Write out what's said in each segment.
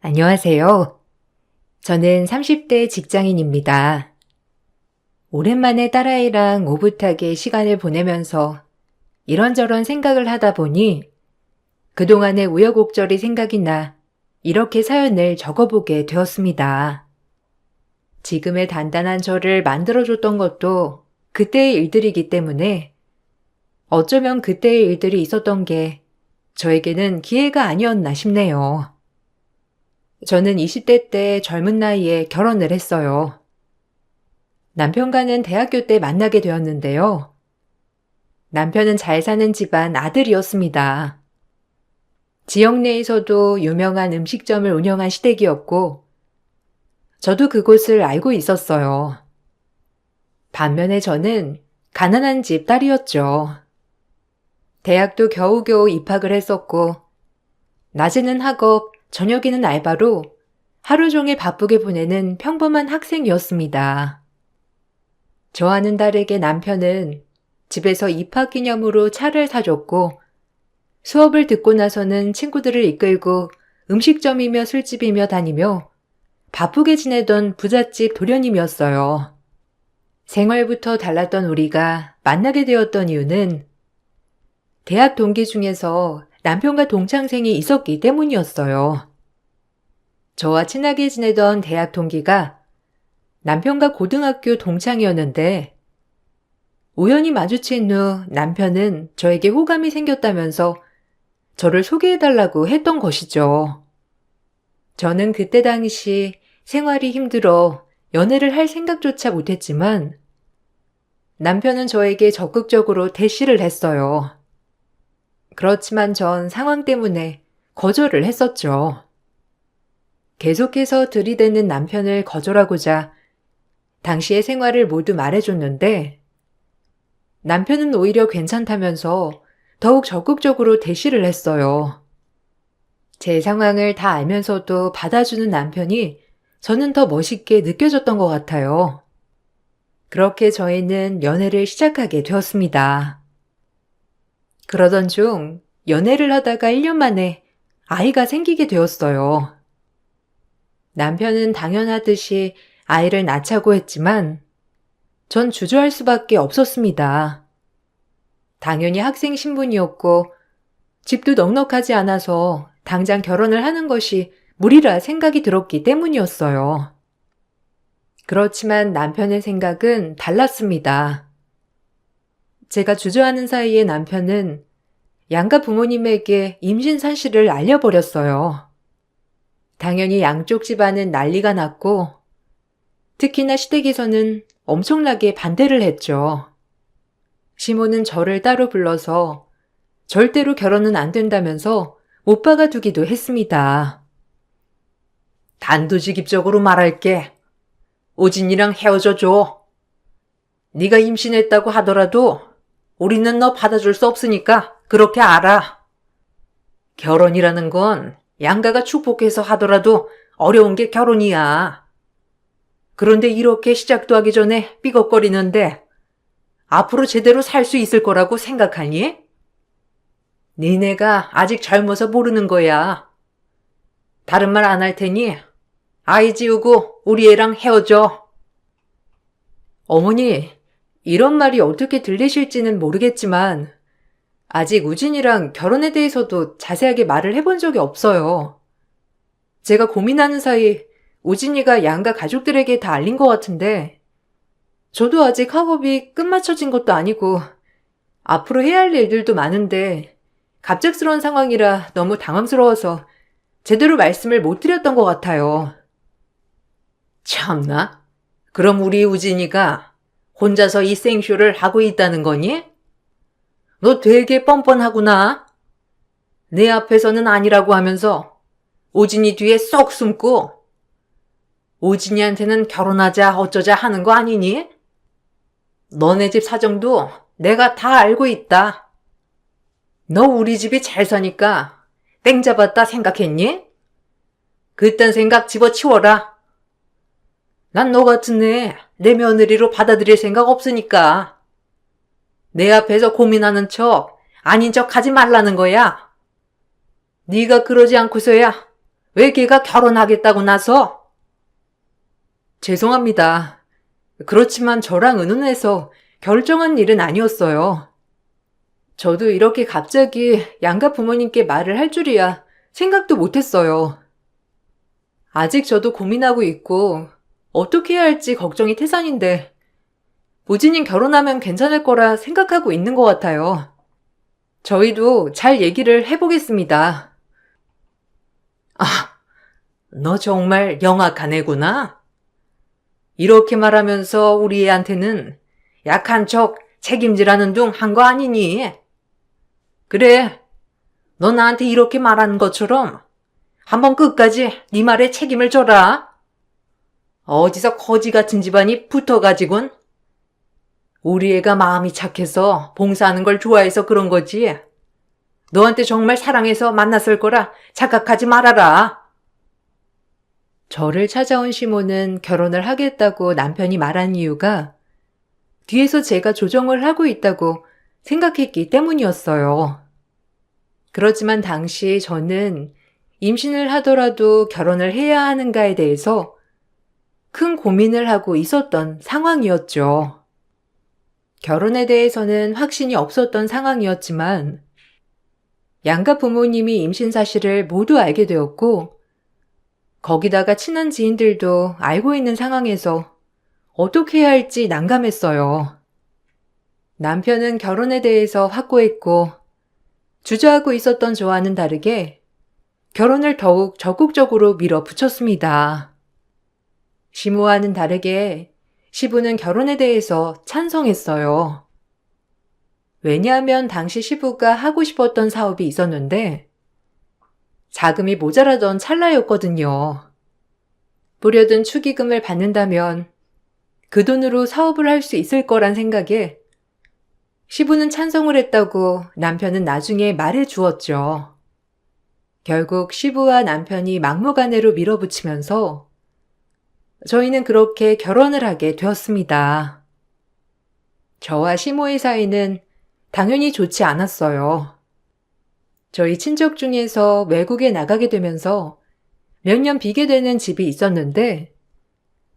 안녕하세요. 저는 30대 직장인입니다. 오랜만에 딸아이랑 오붓하게 시간을 보내면서 이런저런 생각을 하다 보니 그동안의 우여곡절이 생각이 나 이렇게 사연을 적어보게 되었습니다. 지금의 단단한 저를 만들어줬던 것도 그때의 일들이기 때문에 어쩌면 그때의 일들이 있었던 게 저에게는 기회가 아니었나 싶네요. 저는 20대 때 젊은 나이에 결혼을 했어요. 남편과는 대학교 때 만나게 되었는데요. 남편은 잘 사는 집안 아들이었습니다. 지역 내에서도 유명한 음식점을 운영한 시댁이었고, 저도 그곳을 알고 있었어요. 반면에 저는 가난한 집 딸이었죠. 대학도 겨우겨우 입학을 했었고, 낮에는 학업, 저녁에는 알바로 하루 종일 바쁘게 보내는 평범한 학생이었습니다. 저와는 다르게 남편은 집에서 입학 기념으로 차를 사줬고 수업을 듣고 나서는 친구들을 이끌고 음식점이며 술집이며 다니며 바쁘게 지내던 부잣집 도련님이었어요. 생활부터 달랐던 우리가 만나게 되었던 이유는 대학 동기 중에서 남편과 동창생이 있었기 때문이었어요. 저와 친하게 지내던 대학 동기가 남편과 고등학교 동창이었는데 우연히 마주친 후 남편은 저에게 호감이 생겼다면서 저를 소개해달라고 했던 것이죠. 저는 그때 당시 생활이 힘들어 연애를 할 생각조차 못했지만 남편은 저에게 적극적으로 대시를 했어요. 그렇지만 전 상황 때문에 거절을 했었죠. 계속해서 들이대는 남편을 거절하고자 당시의 생활을 모두 말해줬는데 남편은 오히려 괜찮다면서 더욱 적극적으로 대시를 했어요. 제 상황을 다 알면서도 받아주는 남편이 저는 더 멋있게 느껴졌던 것 같아요. 그렇게 저희는 연애를 시작하게 되었습니다. 그러던 중 연애를 하다가 1년 만에 아이가 생기게 되었어요. 남편은 당연하듯이 아이를 낳자고 했지만 전 주저할 수밖에 없었습니다. 당연히 학생 신분이었고 집도 넉넉하지 않아서 당장 결혼을 하는 것이 무리라 생각이 들었기 때문이었어요. 그렇지만 남편의 생각은 달랐습니다. 제가 주저하는 사이에 남편은 양가 부모님에게 임신 사실을 알려버렸어요. 당연히 양쪽 집안은 난리가 났고 특히나 시댁에서는 엄청나게 반대를 했죠. 시모는 저를 따로 불러서 절대로 결혼은 안 된다면서 못 박아두기도 했습니다. 단도직입적으로 말할게. 오진이랑 헤어져 줘. 네가 임신했다고 하더라도 우리는 너 받아줄 수 없으니까 그렇게 알아. 결혼이라는 건 양가가 축복해서 하더라도 어려운 게 결혼이야. 그런데 이렇게 시작도 하기 전에 삐걱거리는데 앞으로 제대로 살 수 있을 거라고 생각하니? 니네가 아직 젊어서 모르는 거야. 다른 말 안 할 테니 아이 지우고 우리 애랑 헤어져. 어머니, 이런 말이 어떻게 들리실지는 모르겠지만 아직 우진이랑 결혼에 대해서도 자세하게 말을 해본 적이 없어요. 제가 고민하는 사이 우진이가 양가 가족들에게 다 알린 것 같은데 저도 아직 학업이 끝마쳐진 것도 아니고 앞으로 해야 할 일들도 많은데 갑작스러운 상황이라 너무 당황스러워서 제대로 말씀을 못 드렸던 것 같아요. 참나? 그럼 우리 우진이가 혼자서 이 생쇼를 하고 있다는 거니? 너 되게 뻔뻔하구나. 내 앞에서는 아니라고 하면서 우진이 뒤에 쏙 숨고 우진이한테는 결혼하자 어쩌자 하는 거 아니니? 너네 집 사정도 내가 다 알고 있다. 너 우리 집이 잘 사니까 땡 잡았다 생각했니? 그딴 생각 집어치워라. 난 너 같은 애 내 며느리로 받아들일 생각 없으니까. 내 앞에서 고민하는 척 아닌 척 하지 말라는 거야. 네가 그러지 않고서야 왜 걔가 결혼하겠다고 나서? 죄송합니다. 그렇지만 저랑 의논해서 결정한 일은 아니었어요. 저도 이렇게 갑자기 양가 부모님께 말을 할 줄이야 생각도 못했어요. 아직 저도 고민하고 있고 어떻게 해야 할지 걱정이 태산인데 우진님 결혼하면 괜찮을 거라 생각하고 있는 것 같아요. 저희도 잘 얘기를 해보겠습니다. 아, 너 정말 영악한 애구나. 이렇게 말하면서 우리 애한테는 약한 척 책임지라는 둥 한 거 아니니? 그래, 너 나한테 이렇게 말하는 것처럼 한번 끝까지 네 말에 책임을 져라. 어디서 거지 같은 집안이 붙어가지곤. 우리 애가 마음이 착해서 봉사하는 걸 좋아해서 그런 거지. 너한테 정말 사랑해서 만났을 거라 착각하지 말아라. 저를 찾아온 시모는 결혼을 하겠다고 남편이 말한 이유가 뒤에서 제가 조정을 하고 있다고 생각했기 때문이었어요. 그렇지만 당시 저는 임신을 하더라도 결혼을 해야 하는가에 대해서 큰 고민을 하고 있었던 상황이었죠. 결혼에 대해서는 확신이 없었던 상황이었지만 양가 부모님이 임신 사실을 모두 알게 되었고 거기다가 친한 지인들도 알고 있는 상황에서 어떻게 해야 할지 난감했어요. 남편은 결혼에 대해서 확고했고 주저하고 있었던 저와는 다르게 결혼을 더욱 적극적으로 밀어붙였습니다. 시모와는 다르게 시부는 결혼에 대해서 찬성했어요. 왜냐하면 당시 시부가 하고 싶었던 사업이 있었는데 자금이 모자라던 찰나였거든요. 부려든 축의금을 받는다면 그 돈으로 사업을 할 수 있을 거란 생각에 시부는 찬성을 했다고 남편은 나중에 말해 주었죠. 결국 시부와 남편이 막무가내로 밀어붙이면서 저희는 그렇게 결혼을 하게 되었습니다. 저와 시모의 사이는 당연히 좋지 않았어요. 저희 친척 중에서 외국에 나가게 되면서 몇 년 비게 되는 집이 있었는데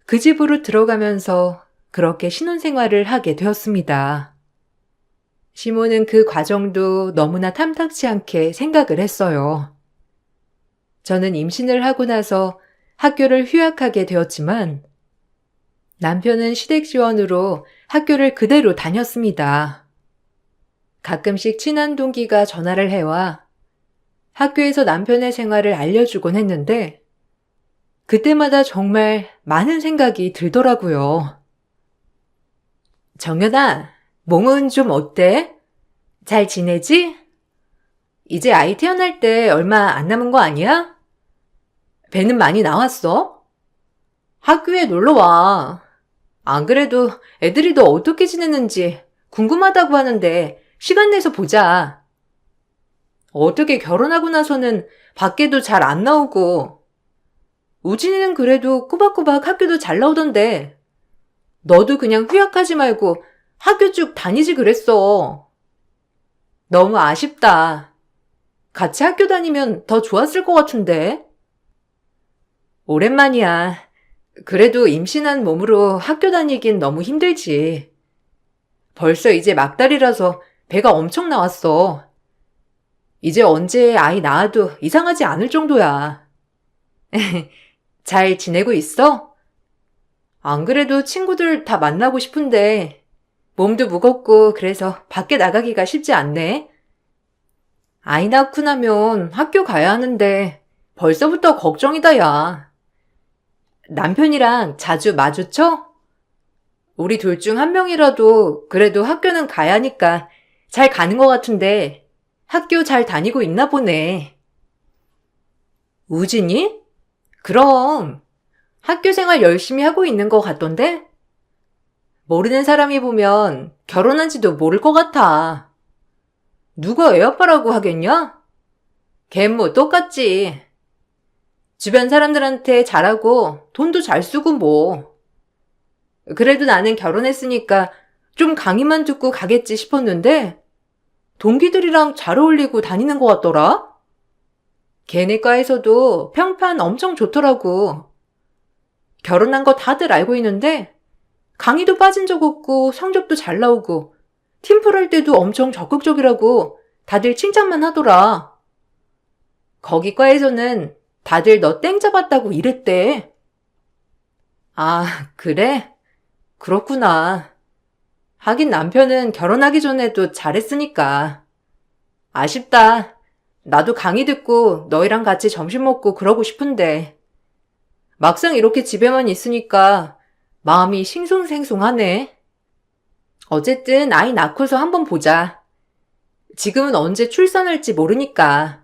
그 집으로 들어가면서 그렇게 신혼생활을 하게 되었습니다. 시모는 그 과정도 너무나 탐탁치 않게 생각을 했어요. 저는 임신을 하고 나서 학교를 휴학하게 되었지만 남편은 시댁 지원으로 학교를 그대로 다녔습니다. 가끔씩 친한 동기가 전화를 해와 학교에서 남편의 생활을 알려주곤 했는데 그때마다 정말 많은 생각이 들더라고요. 정연아, 몸은 좀 어때? 잘 지내지? 이제 아이 태어날 때 얼마 안 남은 거 아니야? 배는 많이 나왔어? 학교에 놀러 와. 안 그래도 애들이 너 어떻게 지내는지 궁금하다고 하는데 시간 내서 보자. 어떻게 결혼하고 나서는 밖에도 잘 안 나오고 우진이는 그래도 꼬박꼬박 학교도 잘 나오던데 너도 그냥 휴학하지 말고 학교 쭉 다니지 그랬어. 너무 아쉽다. 같이 학교 다니면 더 좋았을 것 같은데. 오랜만이야. 그래도 임신한 몸으로 학교 다니긴 너무 힘들지. 벌써 이제 막달이라서 배가 엄청 나왔어. 이제 언제 아이 낳아도 이상하지 않을 정도야. 잘 지내고 있어? 안 그래도 친구들 다 만나고 싶은데 몸도 무겁고 그래서 밖에 나가기가 쉽지 않네. 아이 낳고 나면 학교 가야 하는데 벌써부터 걱정이다, 야. 남편이랑 자주 마주쳐? 우리 둘 중 한 명이라도 그래도 학교는 가야 하니까 잘 가는 것 같은데 학교 잘 다니고 있나 보네. 우진이? 그럼 학교 생활 열심히 하고 있는 것 같던데? 모르는 사람이 보면 결혼한 지도 모를 것 같아. 누가 애 아빠라고 하겠냐? 걔 뭐 똑같지. 주변 사람들한테 잘하고 돈도 잘 쓰고 뭐. 그래도 나는 결혼했으니까 좀 강의만 듣고 가겠지 싶었는데 동기들이랑 잘 어울리고 다니는 것 같더라? 걔네 과에서도 평판 엄청 좋더라고. 결혼한 거 다들 알고 있는데 강의도 빠진 적 없고 성적도 잘 나오고 팀플 할 때도 엄청 적극적이라고 다들 칭찬만 하더라. 거기 과에서는 다들 너 땡 잡았다고 이랬대. 아, 그래? 그렇구나. 하긴 남편은 결혼하기 전에도 잘했으니까. 아쉽다. 나도 강의 듣고 너희랑 같이 점심 먹고 그러고 싶은데. 막상 이렇게 집에만 있으니까 마음이 싱숭생숭하네. 어쨌든 아이 낳고서 한번 보자. 지금은 언제 출산할지 모르니까.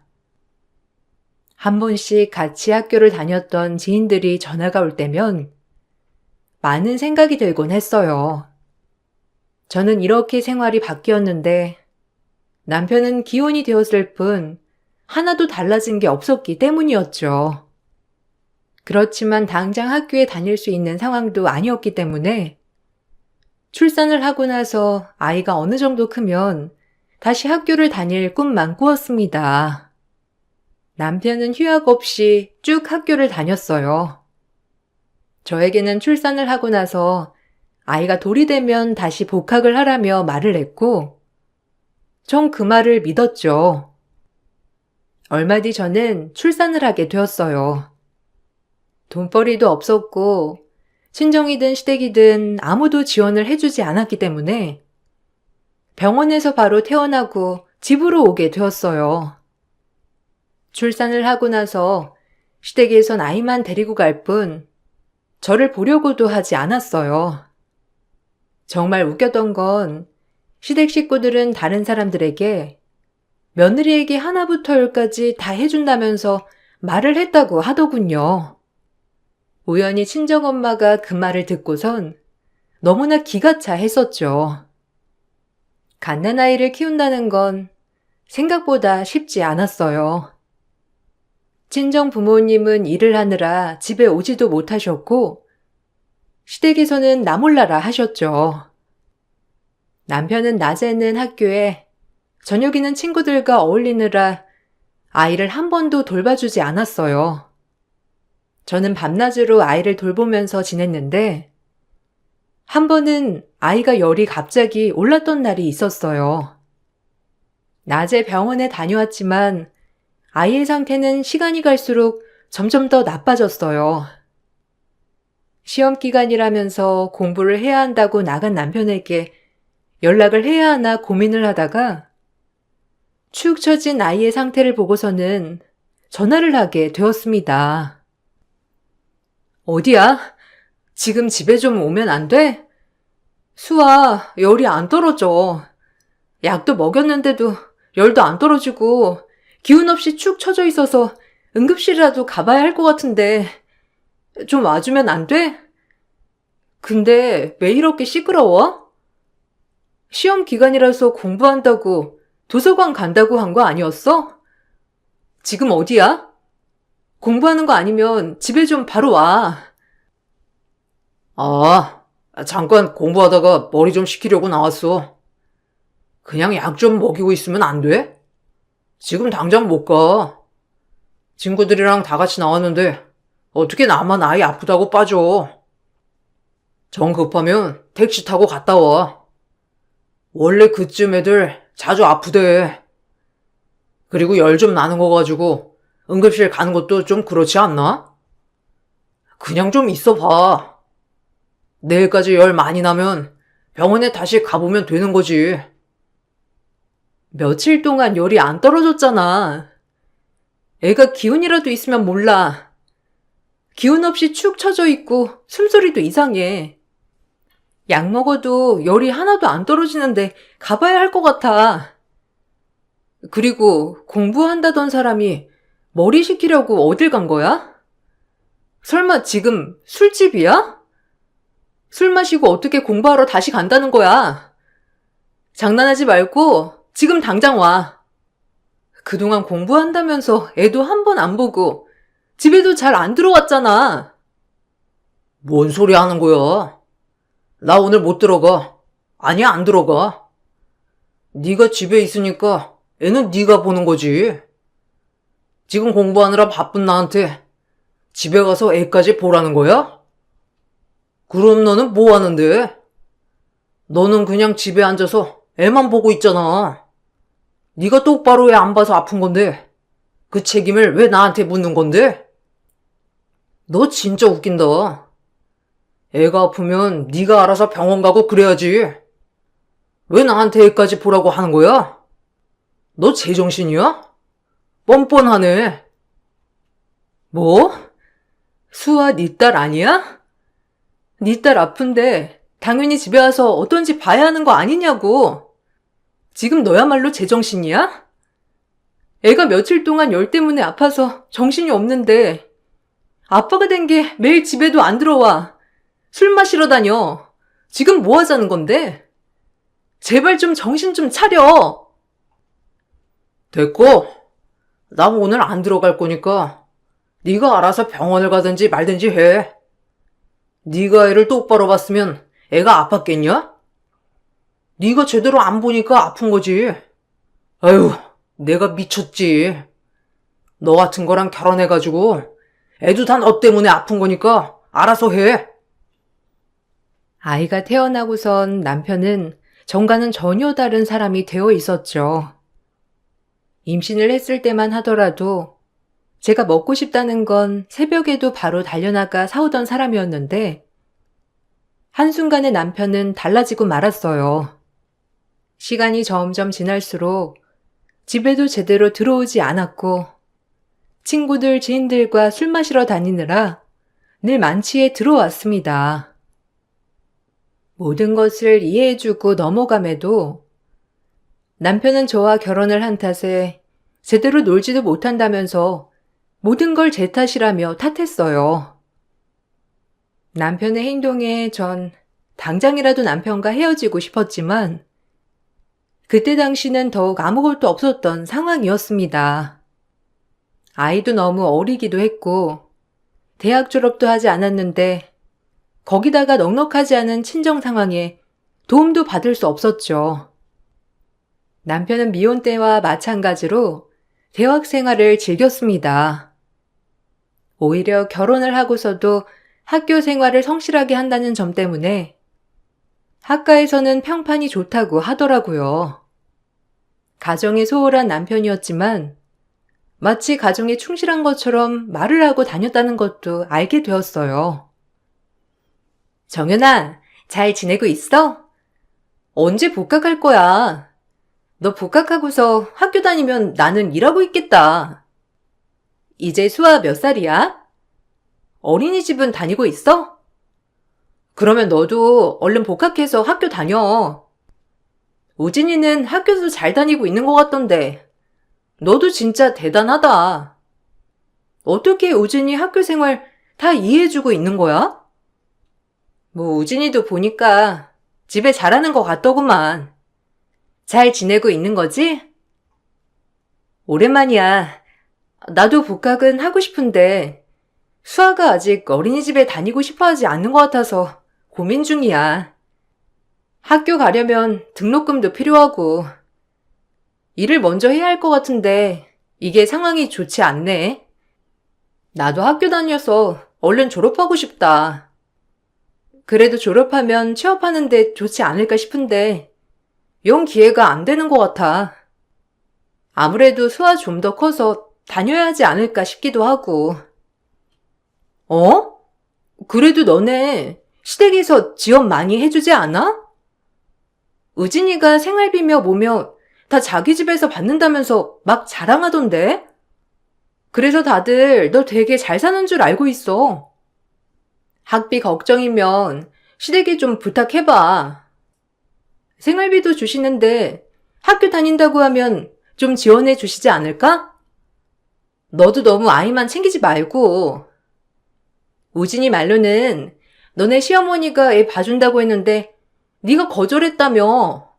한 번씩 같이 학교를 다녔던 지인들이 전화가 올 때면 많은 생각이 들곤 했어요. 저는 이렇게 생활이 바뀌었는데 남편은 기혼이 되었을 뿐 하나도 달라진 게 없었기 때문이었죠. 그렇지만 당장 학교에 다닐 수 있는 상황도 아니었기 때문에 출산을 하고 나서 아이가 어느 정도 크면 다시 학교를 다닐 꿈만 꾸었습니다. 남편은 휴학 없이 쭉 학교를 다녔어요. 저에게는 출산을 하고 나서 아이가 돌이 되면 다시 복학을 하라며 말을 했고, 전 그 말을 믿었죠. 얼마 뒤 저는 출산을 하게 되었어요. 돈벌이도 없었고, 친정이든 시댁이든 아무도 지원을 해주지 않았기 때문에 병원에서 바로 퇴원하고 집으로 오게 되었어요. 출산을 하고 나서 시댁에선 아이만 데리고 갈 뿐 저를 보려고도 하지 않았어요. 정말 웃겼던 건 시댁 식구들은 다른 사람들에게 며느리에게 하나부터 열까지 다 해준다면서 말을 했다고 하더군요. 우연히 친정엄마가 그 말을 듣고선 너무나 기가 차 했었죠. 갓난아이를 키운다는 건 생각보다 쉽지 않았어요. 친정 부모님은 일을 하느라 집에 오지도 못하셨고 시댁에서는 나 몰라라 하셨죠. 남편은 낮에는 학교에 저녁에는 친구들과 어울리느라 아이를 한 번도 돌봐주지 않았어요. 저는 밤낮으로 아이를 돌보면서 지냈는데 한 번은 아이가 열이 갑자기 올랐던 날이 있었어요. 낮에 병원에 다녀왔지만 아이의 상태는 시간이 갈수록 점점 더 나빠졌어요. 시험 기간이라면서 공부를 해야 한다고 나간 남편에게 연락을 해야 하나 고민을 하다가 축 처진 아이의 상태를 보고서는 전화를 하게 되었습니다. 어디야? 지금 집에 좀 오면 안 돼? 수아, 열이 안 떨어져. 약도 먹였는데도 열도 안 떨어지고 기운 없이 축 처져 있어서 응급실이라도 가봐야 할 것 같은데 좀 와주면 안 돼? 근데 왜 이렇게 시끄러워? 시험 기간이라서 공부한다고 도서관 간다고 한 거 아니었어? 지금 어디야? 공부하는 거 아니면 집에 좀 바로 와. 아, 잠깐 공부하다가 머리 좀 식히려고 나왔어. 그냥 약 좀 먹이고 있으면 안 돼? 지금 당장 못 가. 친구들이랑 다 같이 나왔는데 어떻게 나만 아이 아프다고 빠져. 정 급하면 택시 타고 갔다 와. 원래 그쯤 애들 자주 아프대. 그리고 열 좀 나는 거 가지고 응급실 가는 것도 좀 그렇지 않나? 그냥 좀 있어 봐. 내일까지 열 많이 나면 병원에 다시 가보면 되는 거지. 며칠 동안 열이 안 떨어졌잖아. 애가 기운이라도 있으면 몰라. 기운 없이 축 처져 있고 숨소리도 이상해. 약 먹어도 열이 하나도 안 떨어지는데 가봐야 할 것 같아. 그리고 공부한다던 사람이 머리 식히려고 어딜 간 거야? 설마 지금 술집이야? 술 마시고 어떻게 공부하러 다시 간다는 거야? 장난하지 말고 지금 당장 와. 그동안 공부한다면서 애도 한 번 안 보고 집에도 잘 안 들어왔잖아. 뭔 소리 하는 거야? 나 오늘 못 들어가. 아니, 안 들어가. 네가 집에 있으니까 애는 네가 보는 거지. 지금 공부하느라 바쁜 나한테 집에 가서 애까지 보라는 거야? 그럼 너는 뭐 하는데? 너는 그냥 집에 앉아서 애만 보고 있잖아. 네가 똑바로 애 안 봐서 아픈 건데 그 책임을 왜 나한테 묻는 건데? 너 진짜 웃긴다. 애가 아프면 네가 알아서 병원 가고 그래야지. 왜 나한테 애까지 보라고 하는 거야? 너 제정신이야? 뻔뻔하네. 뭐? 수아 네 딸 아니야? 네 딸 아픈데 당연히 집에 와서 어떤지 봐야 하는 거 아니냐고. 지금 너야말로 제정신이야? 애가 며칠 동안 열 때문에 아파서 정신이 없는데 아빠가 된 게 매일 집에도 안 들어와. 술 마시러 다녀. 지금 뭐 하자는 건데? 제발 좀 정신 좀 차려. 됐고, 나 오늘 안 들어갈 거니까 네가 알아서 병원을 가든지 말든지 해. 네가 애를 똑바로 봤으면 애가 아팠겠냐? 네가 제대로 안 보니까 아픈 거지. 아유, 내가 미쳤지. 너 같은 거랑 결혼해가지고 애도 다 너 때문에 아픈 거니까 알아서 해. 아이가 태어나고선 남편은 전과는 전혀 다른 사람이 되어 있었죠. 임신을 했을 때만 하더라도 제가 먹고 싶다는 건 새벽에도 바로 달려나가 사오던 사람이었는데 한순간에 남편은 달라지고 말았어요. 시간이 점점 지날수록 집에도 제대로 들어오지 않았고 친구들, 지인들과 술 마시러 다니느라 늘 만취에 들어왔습니다. 모든 것을 이해해주고 넘어감에도 남편은 저와 결혼을 한 탓에 제대로 놀지도 못한다면서 모든 걸 제 탓이라며 탓했어요. 남편의 행동에 전 당장이라도 남편과 헤어지고 싶었지만 그때 당시는 더욱 아무것도 없었던 상황이었습니다. 아이도 너무 어리기도 했고 대학 졸업도 하지 않았는데 거기다가 넉넉하지 않은 친정 상황에 도움도 받을 수 없었죠. 남편은 미혼 때와 마찬가지로 대학 생활을 즐겼습니다. 오히려 결혼을 하고서도 학교 생활을 성실하게 한다는 점 때문에 학과에서는 평판이 좋다고 하더라고요. 가정에 소홀한 남편이었지만 마치 가정에 충실한 것처럼 말을 하고 다녔다는 것도 알게 되었어요. 정연아, 잘 지내고 있어? 언제 복학할 거야? 너 복학하고서 학교 다니면 나는 일하고 있겠다. 이제 수아 몇 살이야? 어린이집은 다니고 있어? 그러면 너도 얼른 복학해서 학교 다녀. 우진이는 학교도 잘 다니고 있는 것 같던데. 너도 진짜 대단하다. 어떻게 우진이 학교 생활 다 이해해주고 있는 거야? 뭐 우진이도 보니까 집에 잘하는 것 같더구만. 잘 지내고 있는 거지? 오랜만이야. 나도 복학은 하고 싶은데 수아가 아직 어린이집에 다니고 싶어 하지 않는 것 같아서 고민 중이야. 학교 가려면 등록금도 필요하고 일을 먼저 해야 할 것 같은데 이게 상황이 좋지 않네. 나도 학교 다녀서 얼른 졸업하고 싶다. 그래도 졸업하면 취업하는데 좋지 않을까 싶은데 영 기회가 안 되는 것 같아. 아무래도 수아 좀 더 커서 다녀야 하지 않을까 싶기도 하고. 어? 그래도 너네 시댁에서 지원 많이 해주지 않아? 우진이가 생활비며 뭐며 다 자기 집에서 받는다면서 막 자랑하던데? 그래서 다들 너 되게 잘 사는 줄 알고 있어. 학비 걱정이면 시댁에 좀 부탁해봐. 생활비도 주시는데 학교 다닌다고 하면 좀 지원해 주시지 않을까? 너도 너무 아이만 챙기지 말고. 우진이 말로는 너네 시어머니가 애 봐준다고 했는데 네가 거절했다며.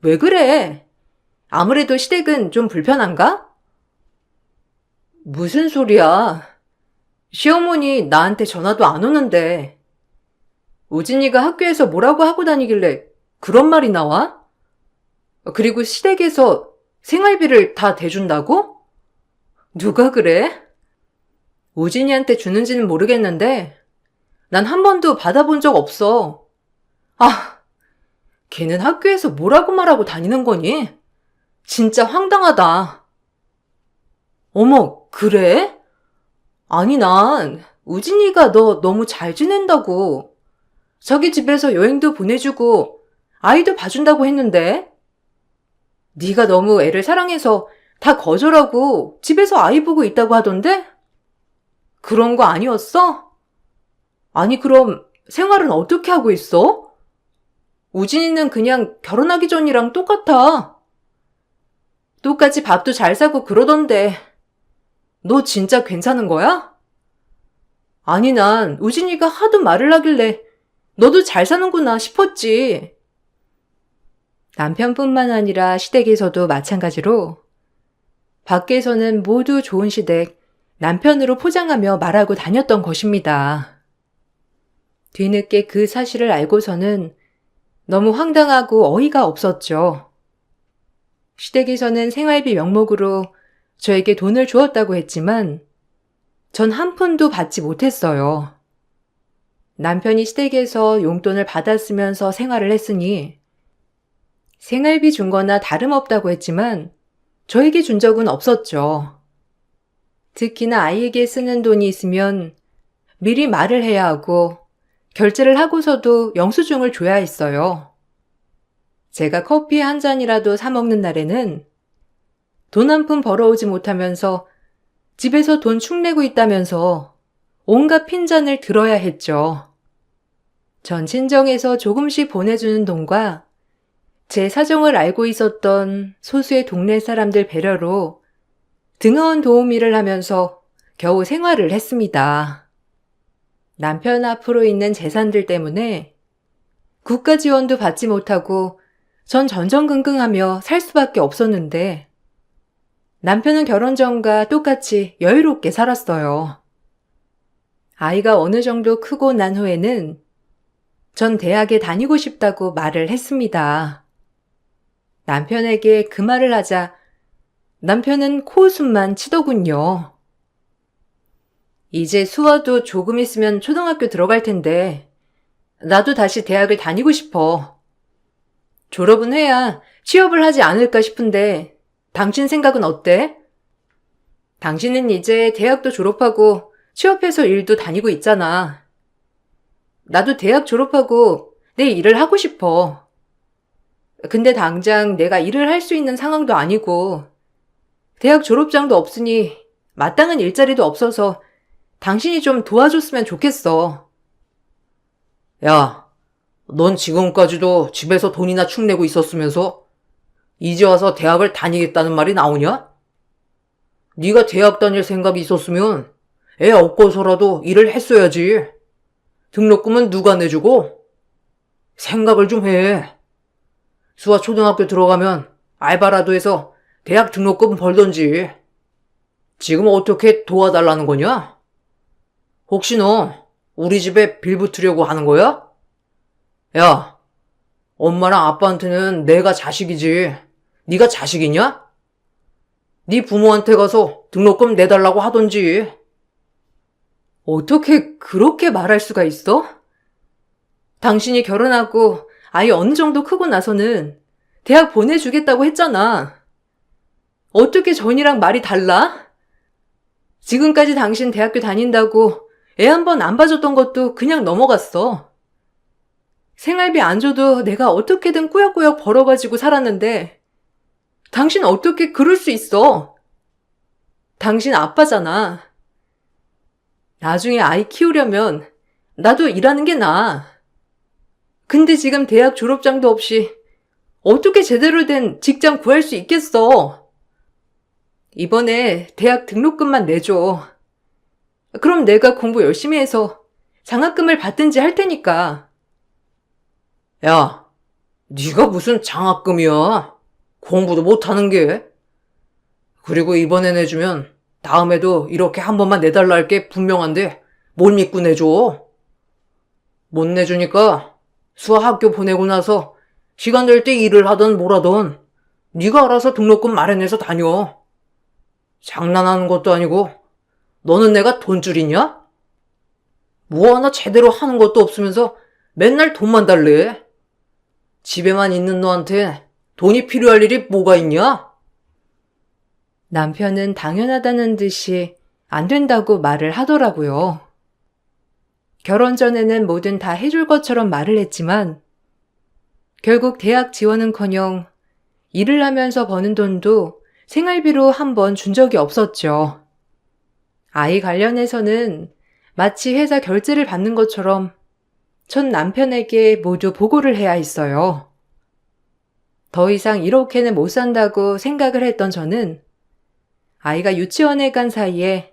왜 그래? 아무래도 시댁은 좀 불편한가? 무슨 소리야. 시어머니 나한테 전화도 안 오는데. 우진이가 학교에서 뭐라고 하고 다니길래 그런 말이 나와? 그리고 시댁에서 생활비를 다 대준다고? 누가 그래? 우진이한테 주는지는 모르겠는데 난 한 번도 받아본 적 없어. 아, 걔는 학교에서 뭐라고 말하고 다니는 거니? 진짜 황당하다. 어머, 그래? 아니, 난 우진이가 너 너무 잘 지낸다고. 자기 집에서 여행도 보내주고 아이도 봐준다고 했는데? 네가 너무 애를 사랑해서 다 거절하고 집에서 아이 보고 있다고 하던데? 그런 거 아니었어? 아니, 그럼 생활은 어떻게 하고 있어? 우진이는 그냥 결혼하기 전이랑 똑같아. 똑같이 밥도 잘 사고 그러던데. 너 진짜 괜찮은 거야? 아니, 난 우진이가 하도 말을 하길래 너도 잘 사는구나 싶었지. 남편뿐만 아니라 시댁에서도 마찬가지로 밖에서는 모두 좋은 시댁, 남편으로 포장하며 말하고 다녔던 것입니다. 뒤늦게 그 사실을 알고서는 너무 황당하고 어이가 없었죠. 시댁에서는 생활비 명목으로 저에게 돈을 주었다고 했지만 전 한 푼도 받지 못했어요. 남편이 시댁에서 용돈을 받았으면서 생활을 했으니 생활비 준 거나 다름없다고 했지만 저에게 준 적은 없었죠. 특히나 아이에게 쓰는 돈이 있으면 미리 말을 해야 하고 결제를 하고서도 영수증을 줘야 했어요. 제가 커피 한 잔이라도 사 먹는 날에는 돈 한 푼 벌어오지 못하면서 집에서 돈 축내고 있다면서 온갖 핀잔을 들어야 했죠. 전 친정에서 조금씩 보내주는 돈과 제 사정을 알고 있었던 소수의 동네 사람들 배려로 등하원 도움 일을 하면서 겨우 생활을 했습니다. 남편 앞으로 있는 재산들 때문에 국가 지원도 받지 못하고 전 전전긍긍하며 살 수밖에 없었는데 남편은 결혼 전과 똑같이 여유롭게 살았어요. 아이가 어느 정도 크고 난 후에는 전 대학에 다니고 싶다고 말을 했습니다. 남편에게 그 말을 하자 남편은 코웃음만 치더군요. 이제 수아도 조금 있으면 초등학교 들어갈 텐데 나도 다시 대학을 다니고 싶어. 졸업은 해야 취업을 하지 않을까 싶은데 당신 생각은 어때? 당신은 이제 대학도 졸업하고 취업해서 일도 다니고 있잖아. 나도 대학 졸업하고 내 일을 하고 싶어. 근데 당장 내가 일을 할 수 있는 상황도 아니고 대학 졸업장도 없으니 마땅한 일자리도 없어서 당신이 좀 도와줬으면 좋겠어. 야, 넌 지금까지도 집에서 돈이나 축내고 있었으면서 이제 와서 대학을 다니겠다는 말이 나오냐? 네가 대학 다닐 생각이 있었으면 애 업고서라도 일을 했어야지. 등록금은 누가 내주고? 생각을 좀 해. 수아 초등학교 들어가면 알바라도 해서 대학 등록금 벌던지. 지금 어떻게 도와달라는 거냐? 혹시 너 우리 집에 빌붙으려고 하는 거야? 야, 엄마랑 아빠한테는 내가 자식이지. 네가 자식이냐? 네 부모한테 가서 등록금 내달라고 하던지. 어떻게 그렇게 말할 수가 있어? 당신이 결혼하고 아이 어느 정도 크고 나서는 대학 보내주겠다고 했잖아. 어떻게 전이랑 말이 달라? 지금까지 당신 대학교 다닌다고 애 한 번 안 봐줬던 것도 그냥 넘어갔어. 생활비 안 줘도 내가 어떻게든 꾸역꾸역 벌어가지고 살았는데 당신 어떻게 그럴 수 있어? 당신 아빠잖아. 나중에 아이 키우려면 나도 일하는 게 나아. 근데 지금 대학 졸업장도 없이 어떻게 제대로 된 직장 구할 수 있겠어? 이번에 대학 등록금만 내줘. 그럼 내가 공부 열심히 해서 장학금을 받든지 할 테니까. 야, 네가 무슨 장학금이야? 공부도 못하는 게. 그리고 이번에 내주면 다음에도 이렇게 한 번만 내달라 할 게 분명한데 뭘 믿고 내줘? 못 내주니까 수아 학교 보내고 나서 시간 될 때 일을 하던 뭐라던 네가 알아서 등록금 마련해서 다녀. 장난하는 것도 아니고 너는 내가 돈줄이냐? 뭐 하나 제대로 하는 것도 없으면서 맨날 돈만 달래. 집에만 있는 너한테 돈이 필요할 일이 뭐가 있냐? 남편은 당연하다는 듯이 안 된다고 말을 하더라고요. 결혼 전에는 뭐든 다 해줄 것처럼 말을 했지만 결국 대학 지원은커녕 일을 하면서 버는 돈도 생활비로 한 번 준 적이 없었죠. 아이 관련해서는 마치 회사 결제를 받는 것처럼 전 남편에게 모두 보고를 해야 했어요. 더 이상 이렇게는 못 산다고 생각을 했던 저는 아이가 유치원에 간 사이에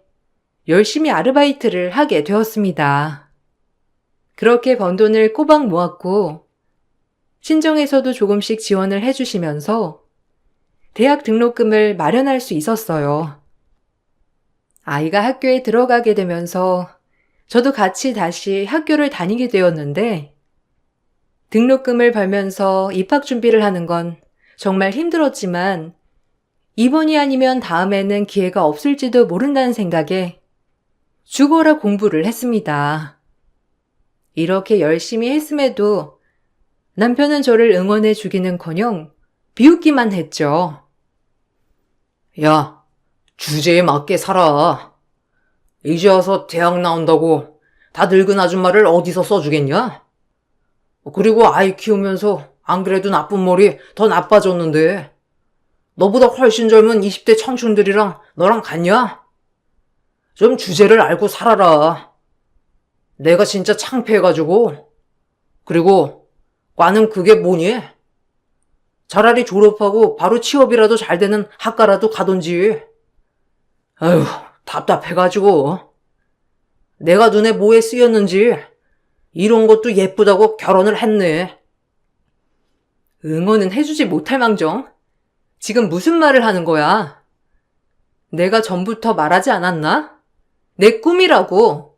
열심히 아르바이트를 하게 되었습니다. 그렇게 번 돈을 꼬박 모았고 친정에서도 조금씩 지원을 해주시면서 대학 등록금을 마련할 수 있었어요. 아이가 학교에 들어가게 되면서 저도 같이 다시 학교를 다니게 되었는데 등록금을 벌면서 입학 준비를 하는 건 정말 힘들었지만 이번이 아니면 다음에는 기회가 없을지도 모른다는 생각에 죽어라 공부를 했습니다. 이렇게 열심히 했음에도 남편은 저를 응원해 주기는커녕 비웃기만 했죠. 야, 주제에 맞게 살아. 이제 와서 대학 나온다고 다 늙은 아줌마를 어디서 써주겠냐? 그리고 아이 키우면서 안 그래도 나쁜 머리 더 나빠졌는데 너보다 훨씬 젊은 20대 청춘들이랑 너랑 같냐? 좀 주제를 알고 살아라. 내가 진짜 창피해가지고. 그리고 과는 그게 뭐니? 차라리 졸업하고 바로 취업이라도 잘 되는 학과라도 가던지. 아휴, 답답해가지고. 내가 눈에 뭐에 쓰였는지 이런 것도 예쁘다고 결혼을 했네. 응원은 해주지 못할 망정. 지금 무슨 말을 하는 거야? 내가 전부터 말하지 않았나? 내 꿈이라고.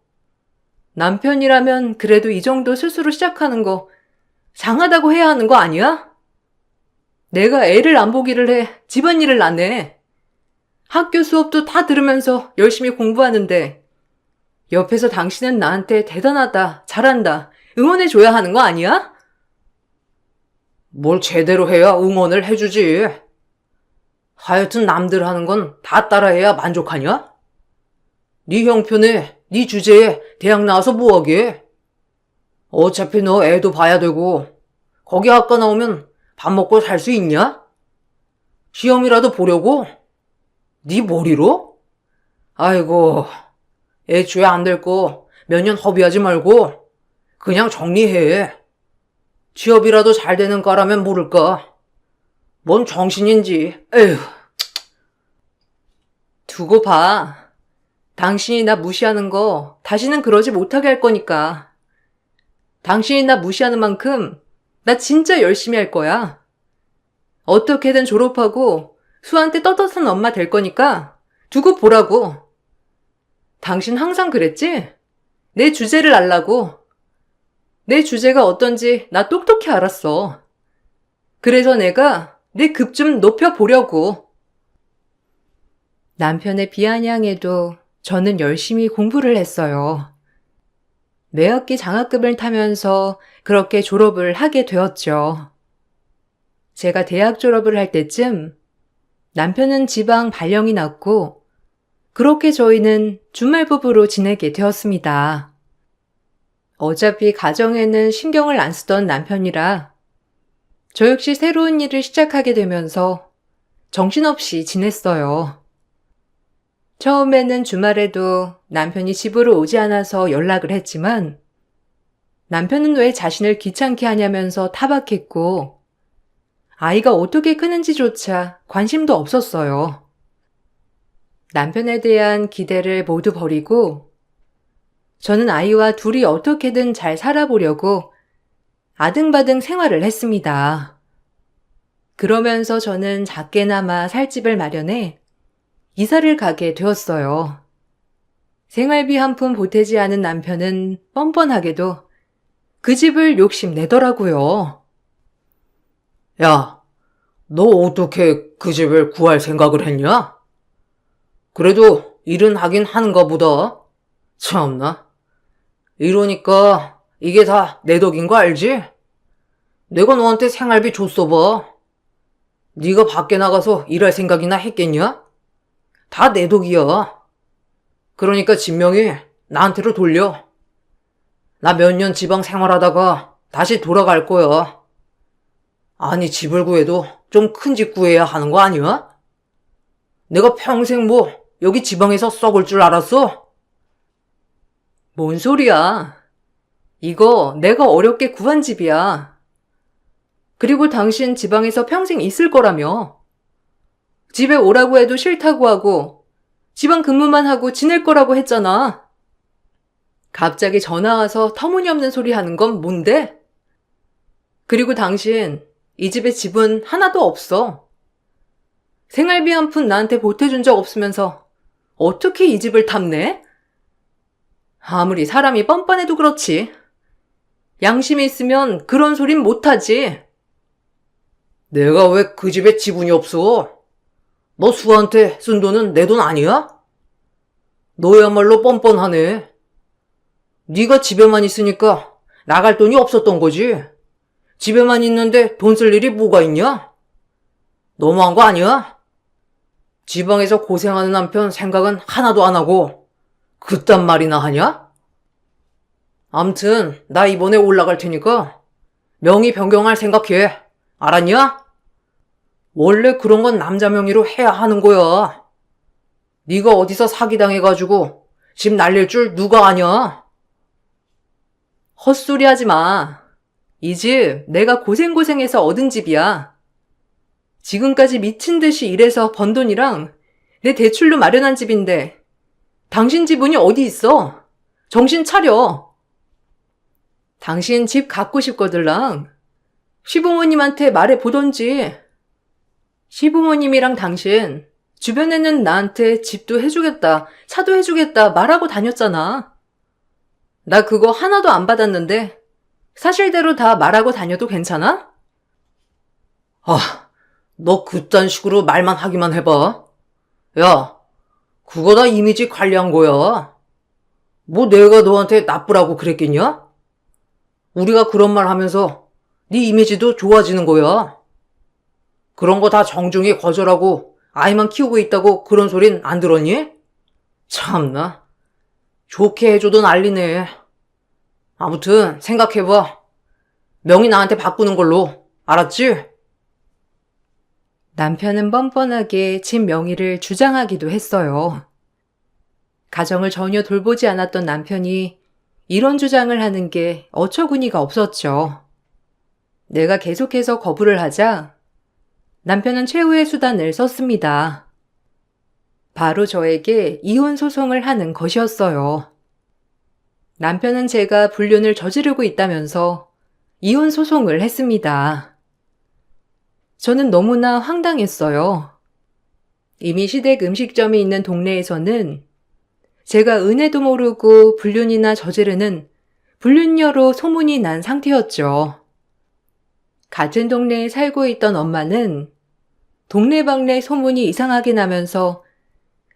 남편이라면 그래도 이 정도 스스로 시작하는 거 장하다고 해야 하는 거 아니야? 내가 애를 안 보기를 해 집안일을 안 해. 학교 수업도 다 들으면서 열심히 공부하는데 옆에서 당신은 나한테 대단하다, 잘한다, 응원해줘야 하는 거 아니야? 뭘 제대로 해야 응원을 해주지. 하여튼 남들 하는 건 다 따라해야 만족하냐? 네 형편에, 네 주제에 대학 나와서 뭐하게? 어차피 너 애도 봐야 되고 거기 학과 나오면 밥 먹고 살 수 있냐? 시험이라도 보려고? 네 머리로? 아이고, 애초에 안 될 거 몇 년 허비하지 말고 그냥 정리해. 취업이라도 잘 되는 과라면 모를까? 뭔 정신인지. 에휴. 두고 봐. 당신이 나 무시하는 거 다시는 그러지 못하게 할 거니까. 당신이 나 무시하는 만큼 나 진짜 열심히 할 거야. 어떻게든 졸업하고 수한테 떳떳한 엄마 될 거니까 두고 보라고. 당신 항상 그랬지? 내 주제를 알라고. 내 주제가 어떤지 나 똑똑히 알았어. 그래서 내가 내 급 좀 높여보려고. 남편의 비아냥에도 저는 열심히 공부를 했어요. 매학기 장학금을 타면서 그렇게 졸업을 하게 되었죠. 제가 대학 졸업을 할 때쯤 남편은 지방 발령이 났고 그렇게 저희는 주말 부부로 지내게 되었습니다. 어차피 가정에는 신경을 안 쓰던 남편이라 저 역시 새로운 일을 시작하게 되면서 정신없이 지냈어요. 처음에는 주말에도 남편이 집으로 오지 않아서 연락을 했지만 남편은 왜 자신을 귀찮게 하냐면서 타박했고 아이가 어떻게 크는지조차 관심도 없었어요. 남편에 대한 기대를 모두 버리고 저는 아이와 둘이 어떻게든 잘 살아보려고 아등바등 생활을 했습니다. 그러면서 저는 작게나마 살 집을 마련해 이사를 가게 되었어요. 생활비 한 푼 보태지 않은 남편은 뻔뻔하게도 그 집을 욕심내더라고요. 야, 너 어떻게 그 집을 구할 생각을 했냐? 그래도 일은 하긴 하는가 보다. 참나. 이러니까 이게 다 내 덕인 거 알지? 내가 너한테 생활비 줬어 봐. 네가 밖에 나가서 일할 생각이나 했겠냐? 다 내 덕이야. 그러니까 진명이 나한테로 돌려. 나 몇 년 지방 생활하다가 다시 돌아갈 거야. 아니, 집을 구해도 좀 큰 집 구해야 하는 거 아니야? 내가 평생 뭐 여기 지방에서 썩을 줄 알았어? 뭔 소리야. 이거 내가 어렵게 구한 집이야. 그리고 당신 지방에서 평생 있을 거라며. 집에 오라고 해도 싫다고 하고 지방 근무만 하고 지낼 거라고 했잖아. 갑자기 전화 와서 터무니없는 소리 하는 건 뭔데? 그리고 당신 이 집에 집은 하나도 없어. 생활비 한 푼 나한테 보태준 적 없으면서 어떻게 이 집을 탐내? 아무리 사람이 뻔뻔해도 그렇지. 양심이 있으면 그런 소린 못하지. 내가 왜 그 집에 지분이 없어? 너 수아한테 쓴 돈은 내 돈 아니야? 너야말로 뻔뻔하네. 네가 집에만 있으니까 나갈 돈이 없었던 거지. 집에만 있는데 돈 쓸 일이 뭐가 있냐? 너무한 거 아니야? 지방에서 고생하는 남편 생각은 하나도 안 하고 그딴 말이나 하냐? 암튼 나 이번에 올라갈 테니까 명의 변경할 생각해. 알았냐? 원래 그런 건 남자 명의로 해야 하는 거야. 네가 어디서 사기당해가지고 집 날릴 줄 누가 아냐? 헛소리 하지 마. 이 집 내가 고생고생해서 얻은 집이야. 지금까지 미친 듯이 일해서 번 돈이랑 내 대출로 마련한 집인데 당신 지분이 어디 있어? 정신 차려. 당신 집 갖고 싶거들랑 시부모님한테 말해 보던지. 시부모님이랑 당신 주변에는 나한테 집도 해주겠다, 차도 해주겠다 말하고 다녔잖아. 나 그거 하나도 안 받았는데 사실대로 다 말하고 다녀도 괜찮아? 너 그딴 식으로 말만 하기만 해봐. 야, 그거 다 이미지 관리한 거야. 뭐 내가 너한테 나쁘라고 그랬겠냐? 우리가 그런 말 하면서 네 이미지도 좋아지는 거야. 그런 거 다 정중히 거절하고 아이만 키우고 있다고 그런 소린 안 들었니? 참나. 좋게 해줘도 난리네. 아무튼 생각해봐. 명의 나한테 바꾸는 걸로. 알았지? 남편은 뻔뻔하게 집 명의를 주장하기도 했어요. 가정을 전혀 돌보지 않았던 남편이 이런 주장을 하는 게 어처구니가 없었죠. 내가 계속해서 거부를 하자 남편은 최후의 수단을 썼습니다. 바로 저에게 이혼 소송을 하는 것이었어요. 남편은 제가 불륜을 저지르고 있다면서 이혼 소송을 했습니다. 저는 너무나 황당했어요. 이미 시댁 음식점이 있는 동네에서는 제가 은혜도 모르고 불륜이나 저지르는 불륜녀로 소문이 난 상태였죠. 같은 동네에 살고 있던 엄마는 동네방네 소문이 이상하게 나면서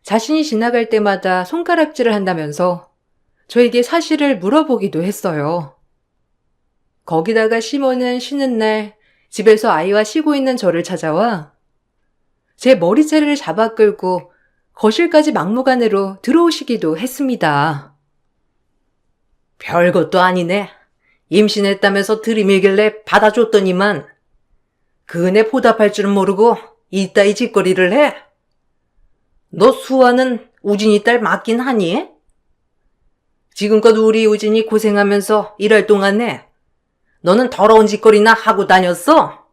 자신이 지나갈 때마다 손가락질을 한다면서 저에게 사실을 물어보기도 했어요. 거기다가 시모는 쉬는 날 집에서 아이와 쉬고 있는 저를 찾아와 제 머리채를 잡아 끌고 거실까지 막무가내로 들어오시기도 했습니다. 별것도 아니네. 임신했다면서 들이밀길래 받아줬더니만 그 은혜 보답할 줄은 모르고 이따위 짓거리를 해. 너 수아는 우진이 딸 맞긴 하니? 지금껏 우리 우진이 고생하면서 일할 동안에 너는 더러운 짓거리나 하고 다녔어?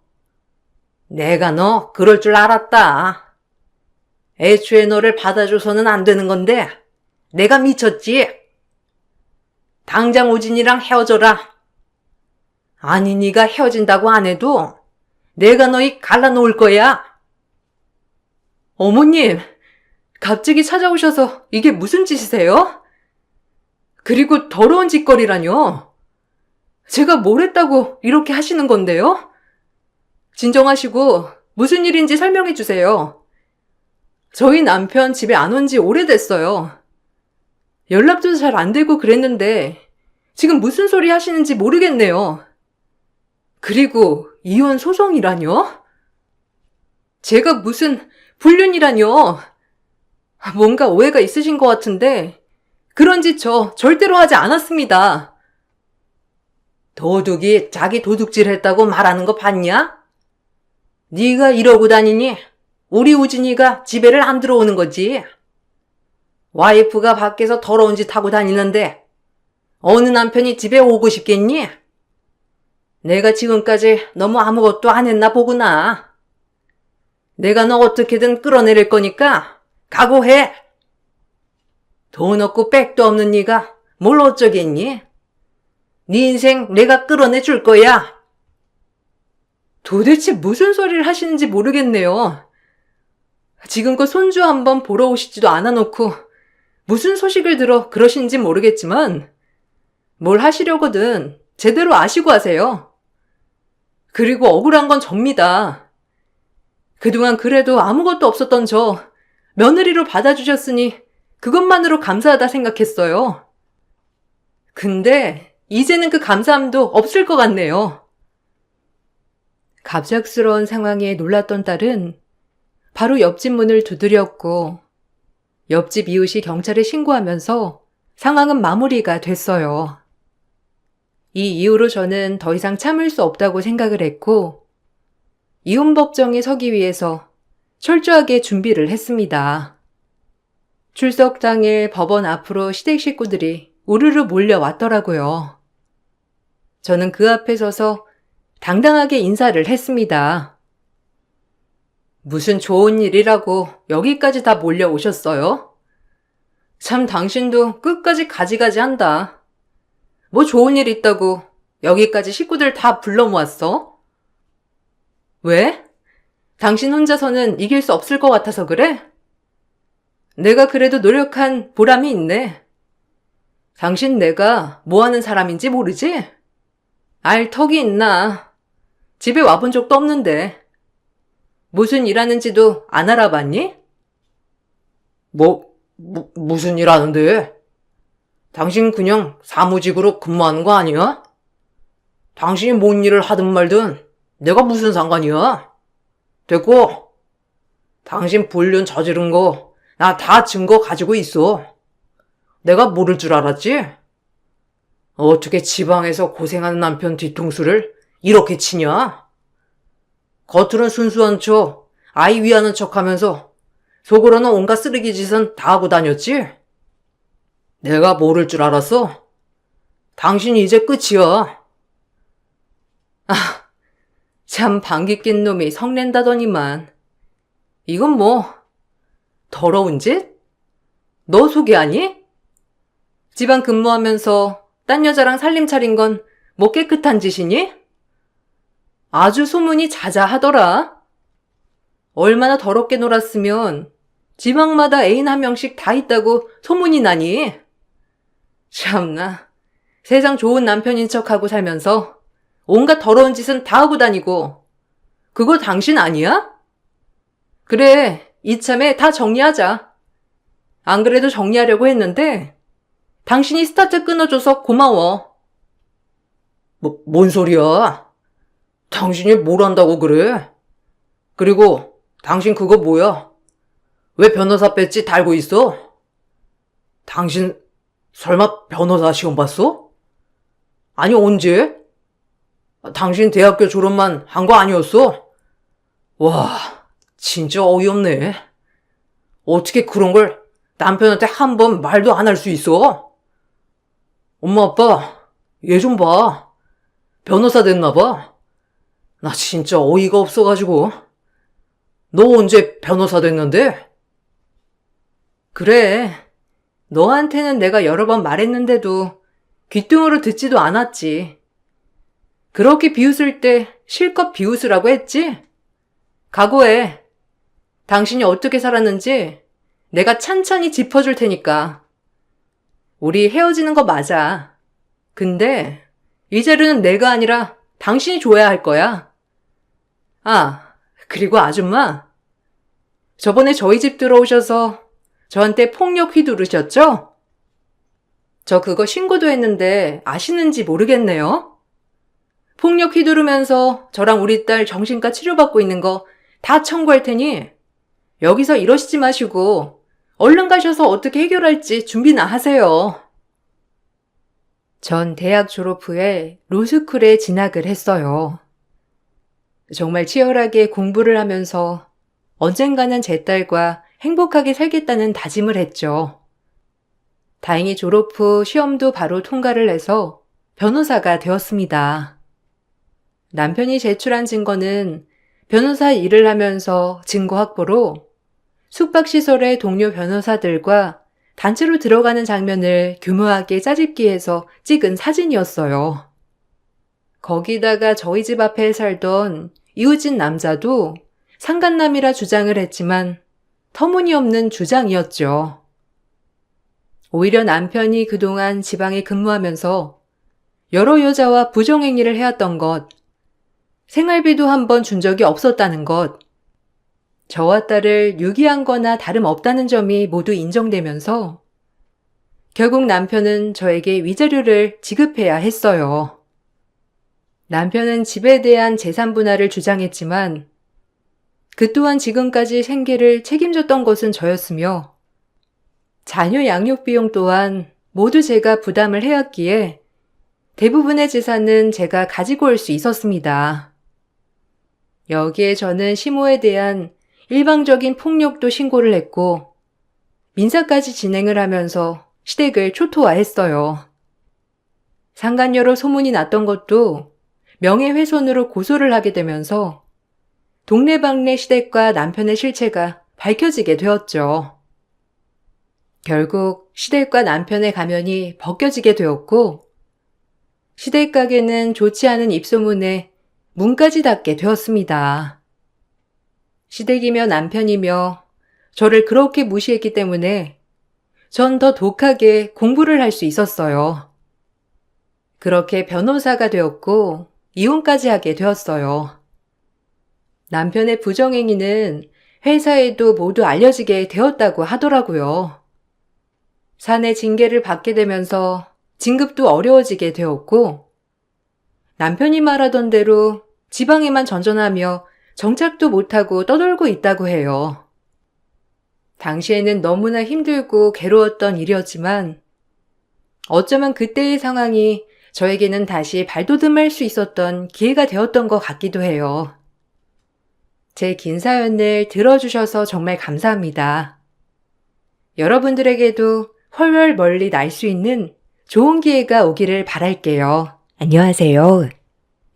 내가 너 그럴 줄 알았다. 애초에 너를 받아줘서는 안 되는 건데 내가 미쳤지. 당장 우진이랑 헤어져라. 아니 네가 헤어진다고 안 해도 내가 너희 갈라놓을 거야. 어머님, 갑자기 찾아오셔서 이게 무슨 짓이세요? 그리고 더러운 짓거리라뇨. 제가 뭘 했다고 이렇게 하시는 건데요? 진정하시고 무슨 일인지 설명해 주세요. 저희 남편 집에 안 온 지 오래됐어요. 연락도 잘 안 되고 그랬는데 지금 무슨 소리 하시는지 모르겠네요. 그리고 이혼 소송이라뇨? 제가 무슨 불륜이라뇨? 뭔가 오해가 있으신 것 같은데 그런 짓 저 절대로 하지 않았습니다. 도둑이 자기 도둑질 했다고 말하는 거 봤냐? 네가 이러고 다니니 우리 우진이가 집에를 안 들어오는 거지. 와이프가 밖에서 더러운 짓 하고 다니는데 어느 남편이 집에 오고 싶겠니? 내가 지금까지 너무 아무것도 안 했나 보구나. 내가 너 어떻게든 끌어내릴 거니까 각오해. 돈 없고 백도 없는 네가 뭘 어쩌겠니? 네 인생 내가 끌어내 줄 거야. 도대체 무슨 소리를 하시는지 모르겠네요. 지금껏 손주 한번 보러 오시지도 않아놓고 무슨 소식을 들어 그러시는지 모르겠지만 뭘 하시려거든 제대로 아시고 하세요. 그리고 억울한 건 접니다. 그동안 그래도 아무것도 없었던 저 며느리로 받아주셨으니 그것만으로 감사하다 생각했어요. 근데 이제는 그 감사함도 없을 것 같네요. 갑작스러운 상황에 놀랐던 딸은 바로 옆집 문을 두드렸고 옆집 이웃이 경찰에 신고하면서 상황은 마무리가 됐어요. 이 이후로 저는 더 이상 참을 수 없다고 생각을 했고 이혼법정에 서기 위해서 철저하게 준비를 했습니다. 출석 당일 법원 앞으로 시댁 식구들이 우르르 몰려왔더라고요. 저는 그 앞에 서서 당당하게 인사를 했습니다. 무슨 좋은 일이라고 여기까지 다 몰려오셨어요? 참 당신도 끝까지 가지가지 한다. 뭐 좋은 일 있다고 여기까지 식구들 다 불러 모았어? 왜? 당신 혼자서는 이길 수 없을 것 같아서 그래? 내가 그래도 노력한 보람이 있네. 당신 내가 뭐 하는 사람인지 모르지? 알 턱이 있나? 집에 와본 적도 없는데. 무슨 일 하는지도 안 알아봤니? 무슨 일 하는데? 당신 그냥 사무직으로 근무하는 거 아니야? 당신이 뭔 일을 하든 말든 내가 무슨 상관이야? 됐고, 당신 불륜 저지른 거 나 다 증거 가지고 있어. 내가 모를 줄 알았지? 어떻게 지방에서 고생하는 남편 뒤통수를 이렇게 치냐? 겉으로는 순수한 척, 아이 위하는 척 하면서 속으로는 온갖 쓰레기 짓은 다 하고 다녔지? 내가 모를 줄 알았어? 당신이 이제 끝이야. 참 방귀 낀 놈이 성낸다더니만. 이건 뭐 더러운 짓? 너 소개하니? 집안 근무하면서 딴 여자랑 살림 차린 건 뭐 깨끗한 짓이니? 아주 소문이 자자하더라. 얼마나 더럽게 놀았으면 지방마다 애인 한 명씩 다 있다고 소문이 나니? 참나, 세상 좋은 남편인 척하고 살면서 온갖 더러운 짓은 다 하고 다니고 그거 당신 아니야? 그래, 이참에 다 정리하자. 안 그래도 정리하려고 했는데 당신이 스타트 끊어줘서 고마워. 뭔 소리야? 당신이 뭘 한다고 그래? 그리고 당신 그거 뭐야? 왜 변호사 배지 달고 있어? 당신 설마 변호사 시험 봤어? 아니 언제? 당신 대학교 졸업만 한 거 아니었어? 와, 진짜 어이없네. 어떻게 그런 걸 남편한테 한 번 말도 안 할 수 있어? 엄마 아빠 얘 좀 봐. 변호사 됐나 봐. 나 진짜 어이가 없어가지고. 너 언제 변호사 됐는데? 그래, 너한테는 내가 여러 번 말했는데도 귀뚱으로 듣지도 않았지. 그렇게 비웃을 때 실컷 비웃으라고 했지? 각오해. 당신이 어떻게 살았는지 내가 찬찬히 짚어줄 테니까. 우리 헤어지는 거 맞아. 근데 이 자료는 내가 아니라 당신이 줘야 할 거야. 아, 그리고 아줌마. 저번에 저희 집 들어오셔서 저한테 폭력 휘두르셨죠? 저 그거 신고도 했는데 아시는지 모르겠네요. 폭력 휘두르면서 저랑 우리 딸 정신과 치료받고 있는 거 다 청구할 테니 여기서 이러시지 마시고 얼른 가셔서 어떻게 해결할지 준비나 하세요. 전 대학 졸업 후에 로스쿨에 진학을 했어요. 정말 치열하게 공부를 하면서 언젠가는 제 딸과 행복하게 살겠다는 다짐을 했죠. 다행히 졸업 후 시험도 바로 통과를 해서 변호사가 되었습니다. 남편이 제출한 증거는 변호사 일을 하면서 증거 확보로 숙박시설의 동료 변호사들과 단체로 들어가는 장면을 교묘하게 짜집기해서 찍은 사진이었어요. 거기다가 저희 집 앞에 살던 이웃집 남자도 상간남이라 주장을 했지만 터무니없는 주장이었죠. 오히려 남편이 그동안 지방에 근무하면서 여러 여자와 부정행위를 해왔던 것, 생활비도 한 번 준 적이 없었다는 것, 저와 딸을 유기한 거나 다름없다는 점이 모두 인정되면서 결국 남편은 저에게 위자료를 지급해야 했어요. 남편은 집에 대한 재산 분할을 주장했지만 그 또한 지금까지 생계를 책임졌던 것은 저였으며 자녀 양육 비용 또한 모두 제가 부담을 해왔기에 대부분의 재산은 제가 가지고 올 수 있었습니다. 여기에 저는 시모에 대한 일방적인 폭력도 신고를 했고 민사까지 진행을 하면서 시댁을 초토화했어요. 상간녀로 소문이 났던 것도 명예훼손으로 고소를 하게 되면서 동네방네 시댁과 남편의 실체가 밝혀지게 되었죠. 결국 시댁과 남편의 가면이 벗겨지게 되었고 시댁 가게는 좋지 않은 입소문에 문까지 닫게 되었습니다. 시댁이며 남편이며 저를 그렇게 무시했기 때문에 전 더 독하게 공부를 할 수 있었어요. 그렇게 변호사가 되었고 이혼까지 하게 되었어요. 남편의 부정행위는 회사에도 모두 알려지게 되었다고 하더라고요. 사내 징계를 받게 되면서 진급도 어려워지게 되었고 남편이 말하던 대로 지방에만 전전하며 정착도 못하고 떠돌고 있다고 해요. 당시에는 너무나 힘들고 괴로웠던 일이었지만 어쩌면 그때의 상황이 저에게는 다시 발돋움할 수 있었던 기회가 되었던 것 같기도 해요. 제 긴 사연을 들어주셔서 정말 감사합니다. 여러분들에게도 훨훨 멀리 날 수 있는 좋은 기회가 오기를 바랄게요. 안녕하세요.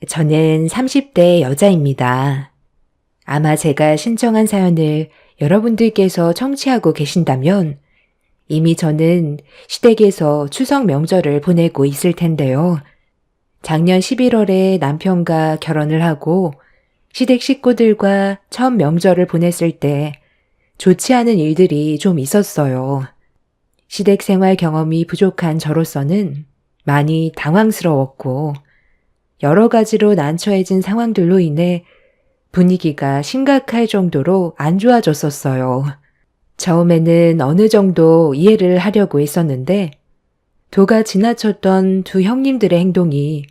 저는 30대 여자입니다. 아마 제가 신청한 사연을 여러분들께서 청취하고 계신다면 이미 저는 시댁에서 추석 명절을 보내고 있을 텐데요. 작년 11월에 남편과 결혼을 하고 시댁 식구들과 첫 명절을 보냈을 때 좋지 않은 일들이 좀 있었어요. 시댁 생활 경험이 부족한 저로서는 많이 당황스러웠고 여러 가지로 난처해진 상황들로 인해 분위기가 심각할 정도로 안 좋아졌었어요. 처음에는 어느 정도 이해를 하려고 했었는데 도가 지나쳤던 두 형님들의 행동이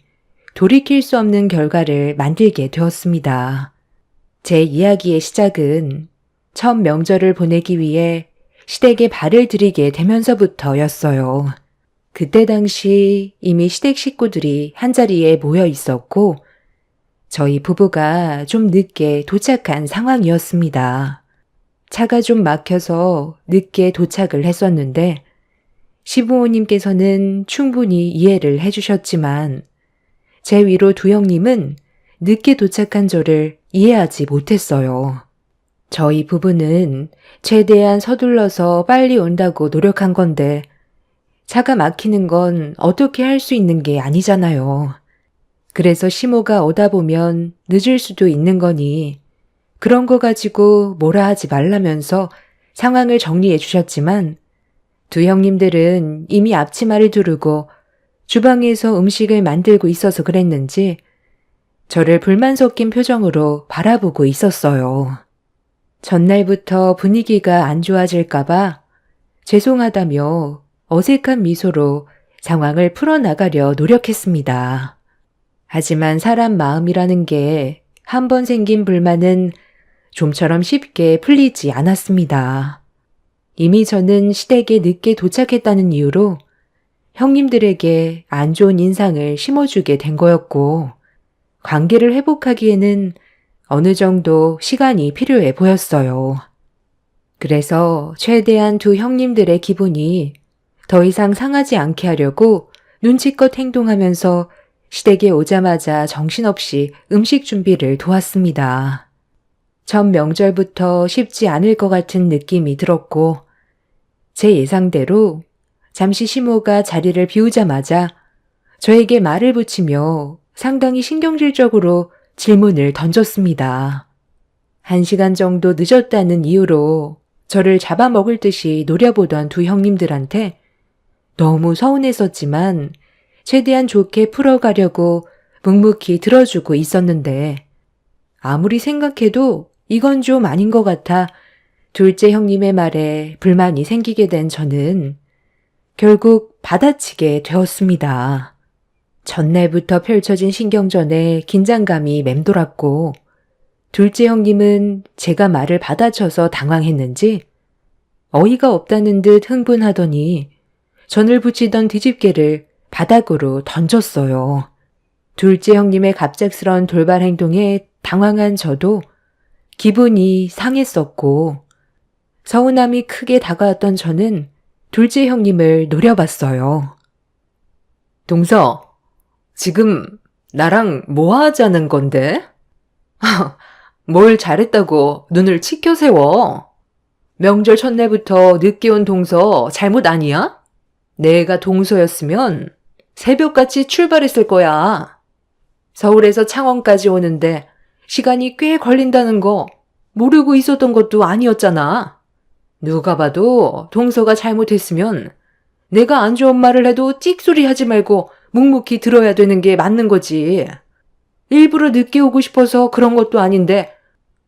돌이킬 수 없는 결과를 만들게 되었습니다. 제 이야기의 시작은 첫 명절을 보내기 위해 시댁에 발을 들이게 되면서부터였어요. 그때 당시 이미 시댁 식구들이 한자리에 모여 있었고 저희 부부가 좀 늦게 도착한 상황이었습니다. 차가 좀 막혀서 늦게 도착을 했었는데 시부모님께서는 충분히 이해를 해주셨지만 제 위로 두 형님은 늦게 도착한 저를 이해하지 못했어요. 저희 부부는 최대한 서둘러서 빨리 온다고 노력한 건데 차가 막히는 건 어떻게 할 수 있는 게 아니잖아요. 그래서 시모가 오다 보면 늦을 수도 있는 거니 그런 거 가지고 뭐라 하지 말라면서 상황을 정리해 주셨지만 두 형님들은 이미 앞치마를 두르고 주방에서 음식을 만들고 있어서 그랬는지 저를 불만 섞인 표정으로 바라보고 있었어요. 전날부터 분위기가 안 좋아질까봐 죄송하다며 어색한 미소로 상황을 풀어나가려 노력했습니다. 하지만 사람 마음이라는 게 한 번 생긴 불만은 좀처럼 쉽게 풀리지 않았습니다. 이미 저는 시댁에 늦게 도착했다는 이유로 형님들에게 안 좋은 인상을 심어주게 된 거였고, 관계를 회복하기에는 어느 정도 시간이 필요해 보였어요. 그래서 최대한 두 형님들의 기분이 더 이상 상하지 않게 하려고 눈치껏 행동하면서 시댁에 오자마자 정신없이 음식 준비를 도왔습니다. 첫 명절부터 쉽지 않을 것 같은 느낌이 들었고, 제 예상대로 잠시 시모가 자리를 비우자마자 저에게 말을 붙이며 상당히 신경질적으로 질문을 던졌습니다. 1시간 정도 늦었다는 이유로 저를 잡아먹을 듯이 노려보던 두 형님들한테 너무 서운했었지만 최대한 좋게 풀어가려고 묵묵히 들어주고 있었는데, 아무리 생각해도 이건 좀 아닌 것 같아 둘째 형님의 말에 불만이 생기게 된 저는 결국 받아치게 되었습니다. 전날부터 펼쳐진 신경전에 긴장감이 맴돌았고, 둘째 형님은 제가 말을 받아쳐서 당황했는지 어이가 없다는 듯 흥분하더니 전을 붙이던 뒤집개를 바닥으로 던졌어요. 둘째 형님의 갑작스러운 돌발 행동에 당황한 저도 기분이 상했었고, 서운함이 크게 다가왔던 저는 둘째 형님을 노려봤어요. 동서, 지금 나랑 뭐 하자는 건데? 뭘 잘했다고 눈을 치켜 세워. 명절 첫날부터 늦게 온 동서 잘못 아니야? 내가 동서였으면 새벽같이 출발했을 거야. 서울에서 창원까지 오는데 시간이 꽤 걸린다는 거 모르고 있었던 것도 아니었잖아. 누가 봐도 동서가 잘못했으면 내가 안 좋은 말을 해도 찍소리 하지 말고 묵묵히 들어야 되는 게 맞는 거지. 일부러 늦게 오고 싶어서 그런 것도 아닌데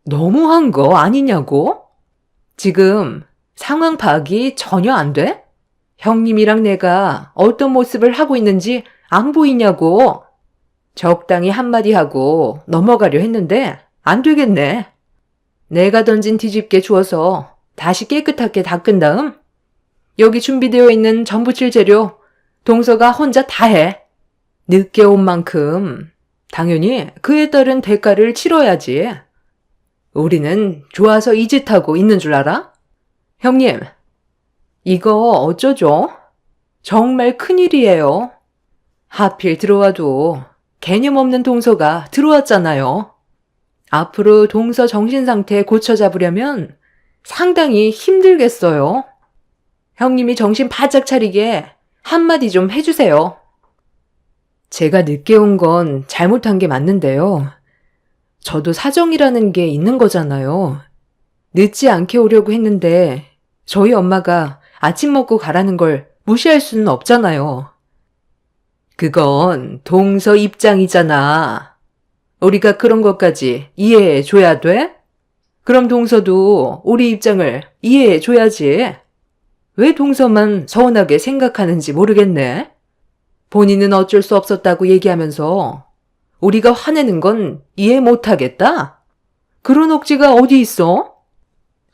너무한 거 아니냐고? 지금 상황 파악이 전혀 안 돼? 형님이랑 내가 어떤 모습을 하고 있는지 안 보이냐고. 적당히 한마디 하고 넘어가려 했는데 안 되겠네. 내가 던진 뒤집개 주워서 다시 깨끗하게 닦은 다음 여기 준비되어 있는 전 부칠 재료 동서가 혼자 다 해. 늦게 온 만큼 당연히 그에 따른 대가를 치러야지. 우리는 좋아서 이 짓 하고 있는 줄 알아? 형님, 이거 어쩌죠? 정말 큰일이에요. 하필 들어와도 개념 없는 동서가 들어왔잖아요. 앞으로 동서 정신 상태 고쳐 잡으려면 상당히 힘들겠어요. 형님이 정신 바짝 차리게 한마디 좀 해주세요. 제가 늦게 온 건 잘못한 게 맞는데요. 저도 사정이라는 게 있는 거잖아요. 늦지 않게 오려고 했는데 저희 엄마가 아침 먹고 가라는 걸 무시할 수는 없잖아요. 그건 동서 입장이잖아. 우리가 그런 것까지 이해해 줘야 돼? 그럼 동서도 우리 입장을 이해해 줘야지. 왜 동서만 서운하게 생각하는지 모르겠네. 본인은 어쩔 수 없었다고 얘기하면서 우리가 화내는 건 이해 못하겠다? 그런 억지가 어디 있어?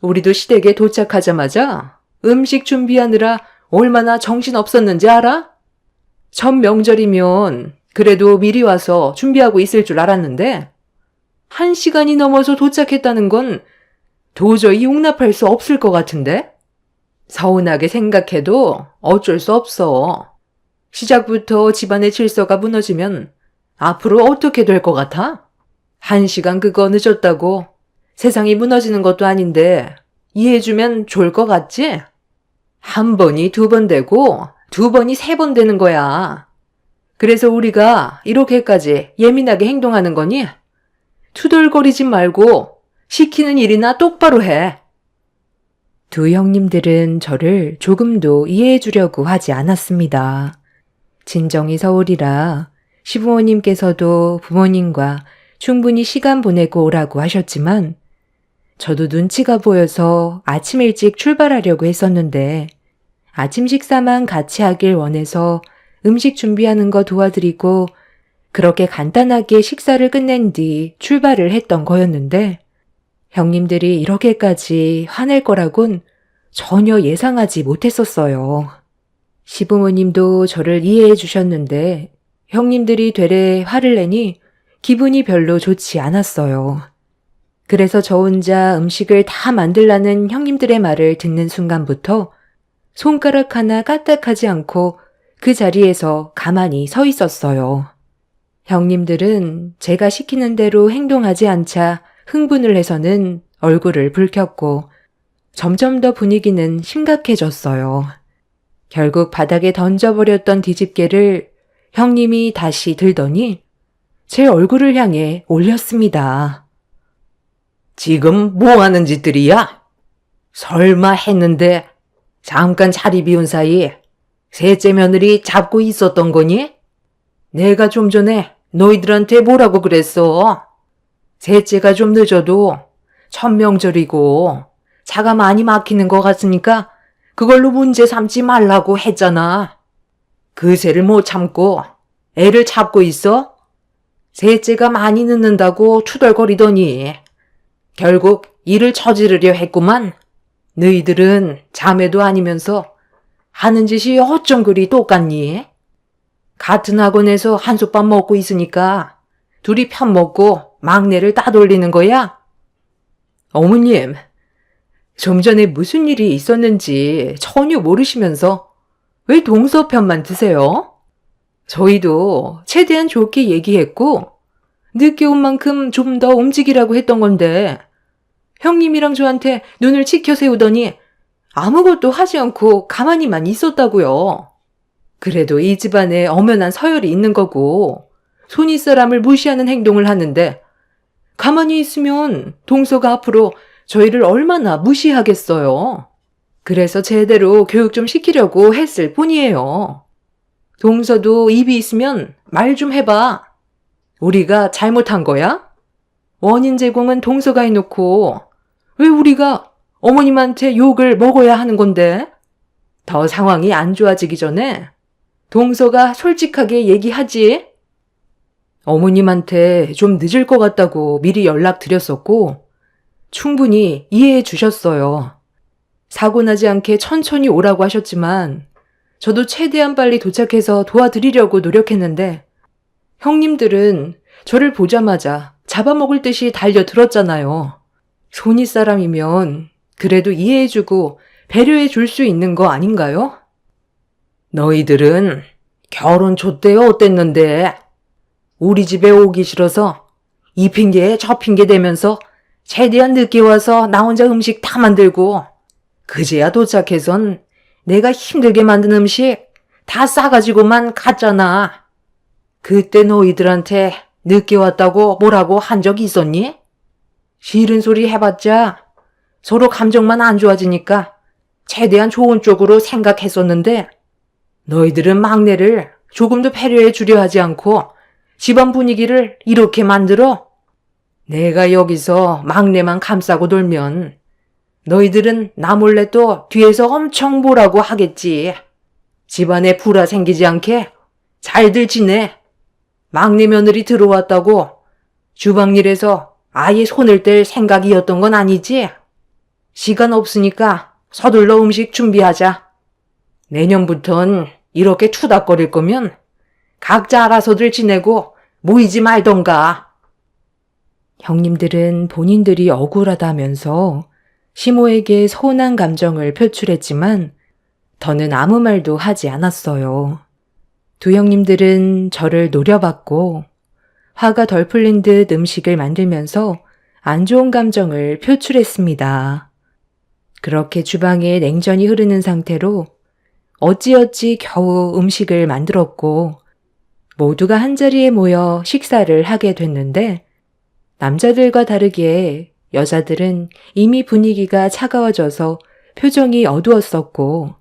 우리도 시댁에 도착하자마자 음식 준비하느라 얼마나 정신 없었는지 알아? 첫 명절이면 그래도 미리 와서 준비하고 있을 줄 알았는데 1시간이 넘어서 도착했다는 건 도저히 용납할 수 없을 것 같은데? 서운하게 생각해도 어쩔 수 없어. 시작부터 집안의 질서가 무너지면 앞으로 어떻게 될 것 같아? 1시간 그거 늦었다고 세상이 무너지는 것도 아닌데 이해해주면 좋을 것 같지? 한 번이 2번 되고 2번이 3번 되는 거야. 그래서 우리가 이렇게까지 예민하게 행동하는 거니? 투덜거리지 말고 시키는 일이나 똑바로 해. 두 형님들은 저를 조금도 이해해 주려고 하지 않았습니다. 진정이 서울이라 시부모님께서도 부모님과 충분히 시간 보내고 오라고 하셨지만 저도 눈치가 보여서 아침 일찍 출발하려고 했었는데 아침 식사만 같이 하길 원해서 음식 준비하는 거 도와드리고 그렇게 간단하게 식사를 끝낸 뒤 출발을 했던 거였는데 형님들이 이렇게까지 화낼 거라곤 전혀 예상하지 못했었어요. 시부모님도 저를 이해해 주셨는데 형님들이 되레 화를 내니 기분이 별로 좋지 않았어요. 그래서 저 혼자 음식을 다 만들라는 형님들의 말을 듣는 순간부터 손가락 하나 까딱하지 않고 그 자리에서 가만히 서 있었어요. 형님들은 제가 시키는 대로 행동하지 않자 흥분을 해서는 얼굴을 붉혔고 점점 더 분위기는 심각해졌어요. 결국 바닥에 던져버렸던 뒤집개를 형님이 다시 들더니 제 얼굴을 향해 올렸습니다. 지금 뭐 하는 짓들이야? 설마 했는데 잠깐 자리 비운 사이 셋째 며느리 잡고 있었던 거니? 내가 좀 전에 너희들한테 뭐라고 그랬어? 셋째가 좀 늦어도 천명절이고 차가 많이 막히는 것 같으니까 그걸로 문제 삼지 말라고 했잖아. 그새를 못 참고 애를 잡고 있어? 셋째가 많이 늦는다고 투덜거리더니 결국 일을 저지르려 했구만. 너희들은 자매도 아니면서 하는 짓이 어쩜 그리 똑같니? 같은 학원에서 한솥밥 먹고 있으니까 둘이 편먹고 막내를 따돌리는 거야? 어머님, 좀 전에 무슨 일이 있었는지 전혀 모르시면서 왜 동서 편만 드세요? 저희도 최대한 좋게 얘기했고 늦게 온 만큼 좀 더 움직이라고 했던 건데 형님이랑 저한테 눈을 치켜 세우더니 아무것도 하지 않고 가만히만 있었다고요. 그래도 이 집안에 엄연한 서열이 있는 거고 손윗사람을 무시하는 행동을 하는데 가만히 있으면 동서가 앞으로 저희를 얼마나 무시하겠어요. 그래서 제대로 교육 좀 시키려고 했을 뿐이에요. 동서도 입이 있으면 말 좀 해봐. 우리가 잘못한 거야? 원인 제공은 동서가 해놓고 왜 우리가 어머님한테 욕을 먹어야 하는 건데? 더 상황이 안 좋아지기 전에 동서가 솔직하게 얘기하지. 어머님한테 좀 늦을 것 같다고 미리 연락드렸었고 충분히 이해해 주셨어요. 사고 나지 않게 천천히 오라고 하셨지만 저도 최대한 빨리 도착해서 도와드리려고 노력했는데 형님들은 저를 보자마자 잡아먹을 듯이 달려들었잖아요. 손윗사람이면 그래도 이해해주고 배려해줄 수 있는 거 아닌가요? 너희들은 결혼 좆때 어땠는데? 우리 집에 오기 싫어서 이 핑계에 저 핑계 대면서 최대한 늦게 와서 나 혼자 음식 다 만들고 그제야 도착해선 내가 힘들게 만든 음식 다 싸가지고만 갔잖아. 그때 너희들한테 늦게 왔다고 뭐라고 한 적 있었니? 싫은 소리 해봤자 서로 감정만 안 좋아지니까 최대한 좋은 쪽으로 생각했었는데 너희들은 막내를 조금도 배려해 주려 하지 않고 집안 분위기를 이렇게 만들어? 내가 여기서 막내만 감싸고 돌면 너희들은 나 몰래 또 뒤에서 엄청 뭐라고 하겠지. 집안에 불화 생기지 않게 잘들 지내. 막내 며느리 들어왔다고 주방일에서 아예 손을 뗄 생각이었던 건 아니지? 시간 없으니까 서둘러 음식 준비하자. 내년부턴 이렇게 투닥거릴 거면 각자 알아서들 지내고 모이지 말던가. 형님들은 본인들이 억울하다면서 시모에게 서운한 감정을 표출했지만 더는 아무 말도 하지 않았어요. 두 형님들은 저를 노려봤고 화가 덜 풀린 듯 음식을 만들면서 안 좋은 감정을 표출했습니다. 그렇게 주방에 냉전이 흐르는 상태로 어찌어찌 겨우 음식을 만들었고 모두가 한자리에 모여 식사를 하게 됐는데 남자들과 다르게 여자들은 이미 분위기가 차가워져서 표정이 어두웠었고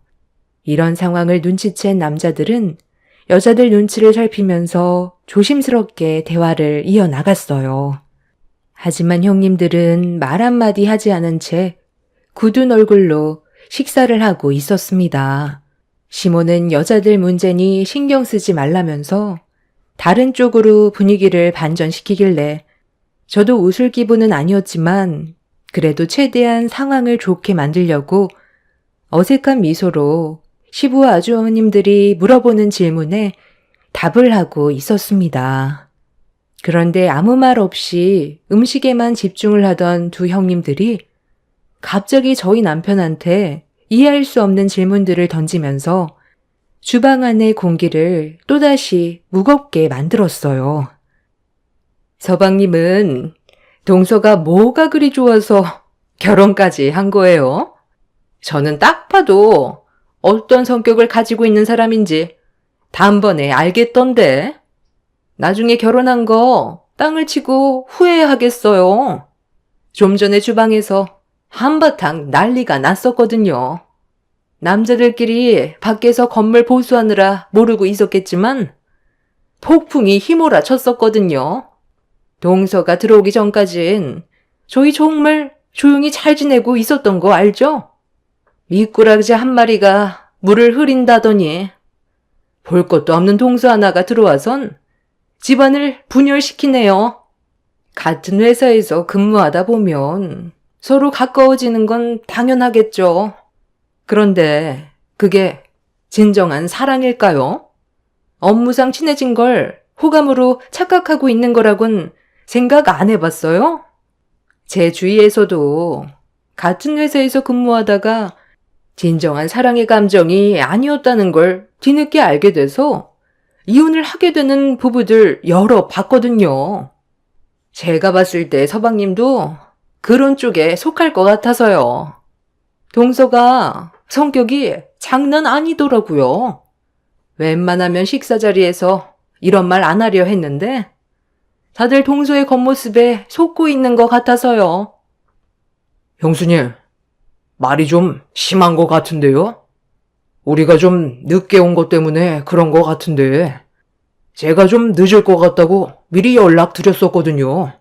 이런 상황을 눈치챈 남자들은 여자들 눈치를 살피면서 조심스럽게 대화를 이어나갔어요. 하지만 형님들은 말 한마디 하지 않은 채 굳은 얼굴로 식사를 하고 있었습니다. 시몬은 여자들 문제니 신경 쓰지 말라면서 다른 쪽으로 분위기를 반전시키길래 저도 웃을 기분은 아니었지만 그래도 최대한 상황을 좋게 만들려고 어색한 미소로 시부와 아주어머님들이 물어보는 질문에 답을 하고 있었습니다. 그런데 아무 말 없이 음식에만 집중을 하던 두 형님들이 갑자기 저희 남편한테 이해할 수 없는 질문들을 던지면서 주방 안의 공기를 또다시 무겁게 만들었어요. 서방님은 동서가 뭐가 그리 좋아서 결혼까지 한 거예요? 저는 딱 봐도 어떤 성격을 가지고 있는 사람인지 단번에 알겠던데. 나중에 결혼한 거 땅을 치고 후회하겠어요. 좀 전에 주방에서 한바탕 난리가 났었거든요. 남자들끼리 밖에서 건물 보수하느라 모르고 있었겠지만 폭풍이 휘몰아 쳤었거든요. 동서가 들어오기 전까진 저희 정말 조용히 잘 지내고 있었던 거 알죠? 미꾸라지 한 마리가 물을 흐린다더니 볼 것도 없는 동서 하나가 들어와선 집안을 분열시키네요. 같은 회사에서 근무하다 보면 서로 가까워지는 건 당연하겠죠. 그런데 그게 진정한 사랑일까요? 업무상 친해진 걸 호감으로 착각하고 있는 거라곤 생각 안 해봤어요? 제 주위에서도 같은 회사에서 근무하다가 진정한 사랑의 감정이 아니었다는 걸 뒤늦게 알게 돼서 이혼을 하게 되는 부부들 여러 봤거든요. 제가 봤을 때 서방님도 그런 쪽에 속할 것 같아서요. 동서가 성격이 장난 아니더라고요. 웬만하면 식사 자리에서 이런 말 안 하려 했는데 다들 동서의 겉모습에 속고 있는 것 같아서요. 형수님, 말이 좀 심한 것 같은데요? 우리가 좀 늦게 온 것 때문에 그런 것 같은데 제가 좀 늦을 것 같다고 미리 연락드렸었거든요.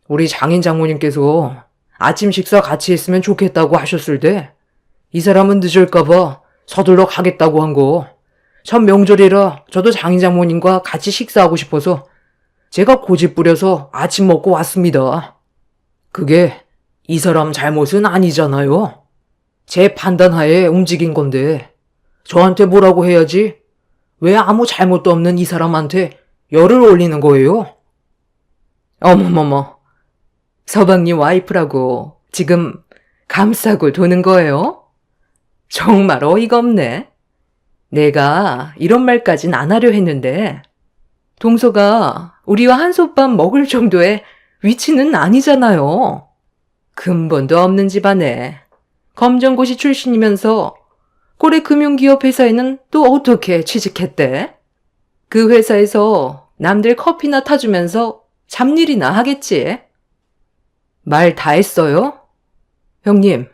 우리 장인 장모님께서 아침 식사 같이 했으면 좋겠다고 하셨을 때 이 사람은 늦을까봐 서둘러 가겠다고 한 거. 첫 명절이라 저도 장인 장모님과 같이 식사하고 싶어서 제가 고집 부려서 아침 먹고 왔습니다. 그게 이 사람 잘못은 아니잖아요. 제 판단하에 움직인 건데 저한테 뭐라고 해야지 왜 아무 잘못도 없는 이 사람한테 열을 올리는 거예요? 어머머머, 서방님 와이프라고 지금 감싸고 도는 거예요? 정말 어이가 없네. 내가 이런 말까진 안 하려 했는데 동서가 우리와 한솥밥 먹을 정도의 위치는 아니잖아요. 근본도 없는 집안에 검정고시 출신이면서 고래 금융기업 회사에는 또 어떻게 취직했대? 그 회사에서 남들 커피나 타주면서 잡일이나 하겠지. 말 다 했어요? 형님,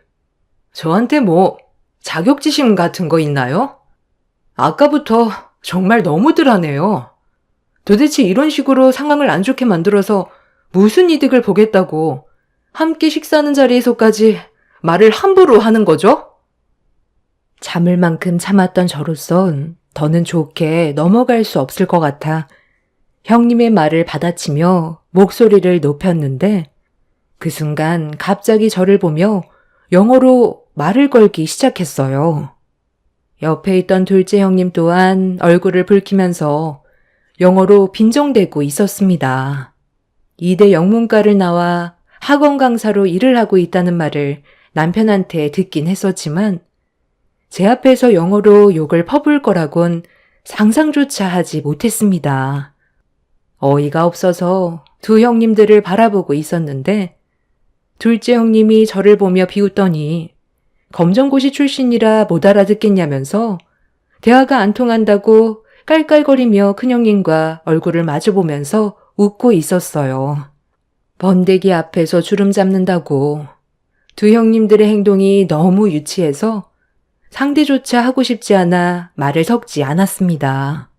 저한테 뭐 자격지심 같은 거 있나요? 아까부터 정말 너무들 하네요. 도대체 이런 식으로 상황을 안 좋게 만들어서 무슨 이득을 보겠다고 함께 식사하는 자리에서까지 말을 함부로 하는 거죠? 참을 만큼 참았던 저로선 더는 좋게 넘어갈 수 없을 것 같아 형님의 말을 받아치며 목소리를 높였는데 그 순간 갑자기 저를 보며 영어로 말을 걸기 시작했어요. 옆에 있던 둘째 형님 또한 얼굴을 붉히면서 영어로 빈정대고 있었습니다. 이대 영문과를 나와 학원 강사로 일을 하고 있다는 말을 남편한테 듣긴 했었지만 제 앞에서 영어로 욕을 퍼부을 거라곤 상상조차 하지 못했습니다. 어이가 없어서 두 형님들을 바라보고 있었는데 둘째 형님이 저를 보며 비웃더니 검정고시 출신이라 못 알아듣겠냐면서 대화가 안 통한다고 깔깔거리며 큰형님과 얼굴을 마주보면서 웃고 있었어요. 번데기 앞에서 주름 잡는다고 두 형님들의 행동이 너무 유치해서 상대조차 하고 싶지 않아 말을 섞지 않았습니다.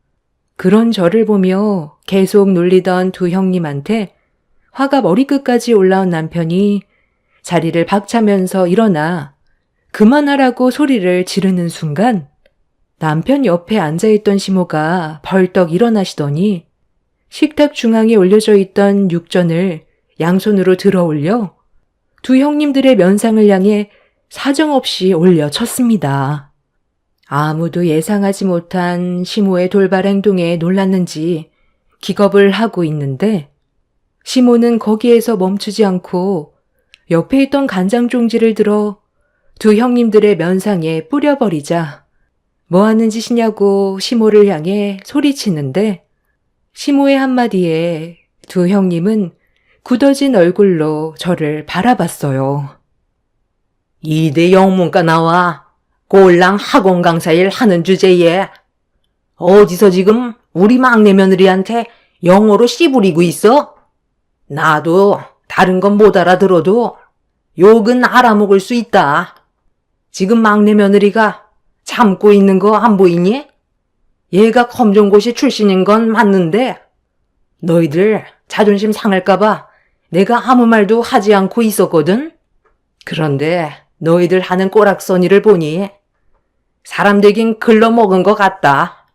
그런 저를 보며 계속 놀리던 두 형님한테 화가 머리끝까지 올라온 남편이 자리를 박차면서 일어나 그만하라고 소리를 지르는 순간 남편 옆에 앉아있던 시모가 벌떡 일어나시더니 식탁 중앙에 올려져 있던 육전을 양손으로 들어 올려 두 형님들의 면상을 향해 사정없이 올려쳤습니다. 아무도 예상하지 못한 시모의 돌발 행동에 놀랐는지 기겁을 하고 있는데 시모는 거기에서 멈추지 않고 옆에 있던 간장 종지를 들어 두 형님들의 면상에 뿌려버리자 뭐 하는 짓이냐고 시모를 향해 소리치는데 시모의 한마디에 두 형님은 굳어진 얼굴로 저를 바라봤어요. 이대 영문과 나와 꼴랑 학원 강사 일 하는 주제에 어디서 지금 우리 막내 며느리한테 영어로 씨부리고 있어? 나도 다른 건 못 알아들어도 욕은 알아먹을 수 있다. 지금 막내 며느리가 참고 있는 거 안 보이니? 얘가 검정고시 출신인 건 맞는데 너희들 자존심 상할까봐 내가 아무 말도 하지 않고 있었거든? 그런데 너희들 하는 꼬락서니를 보니 사람 되긴 글러먹은 것 같다.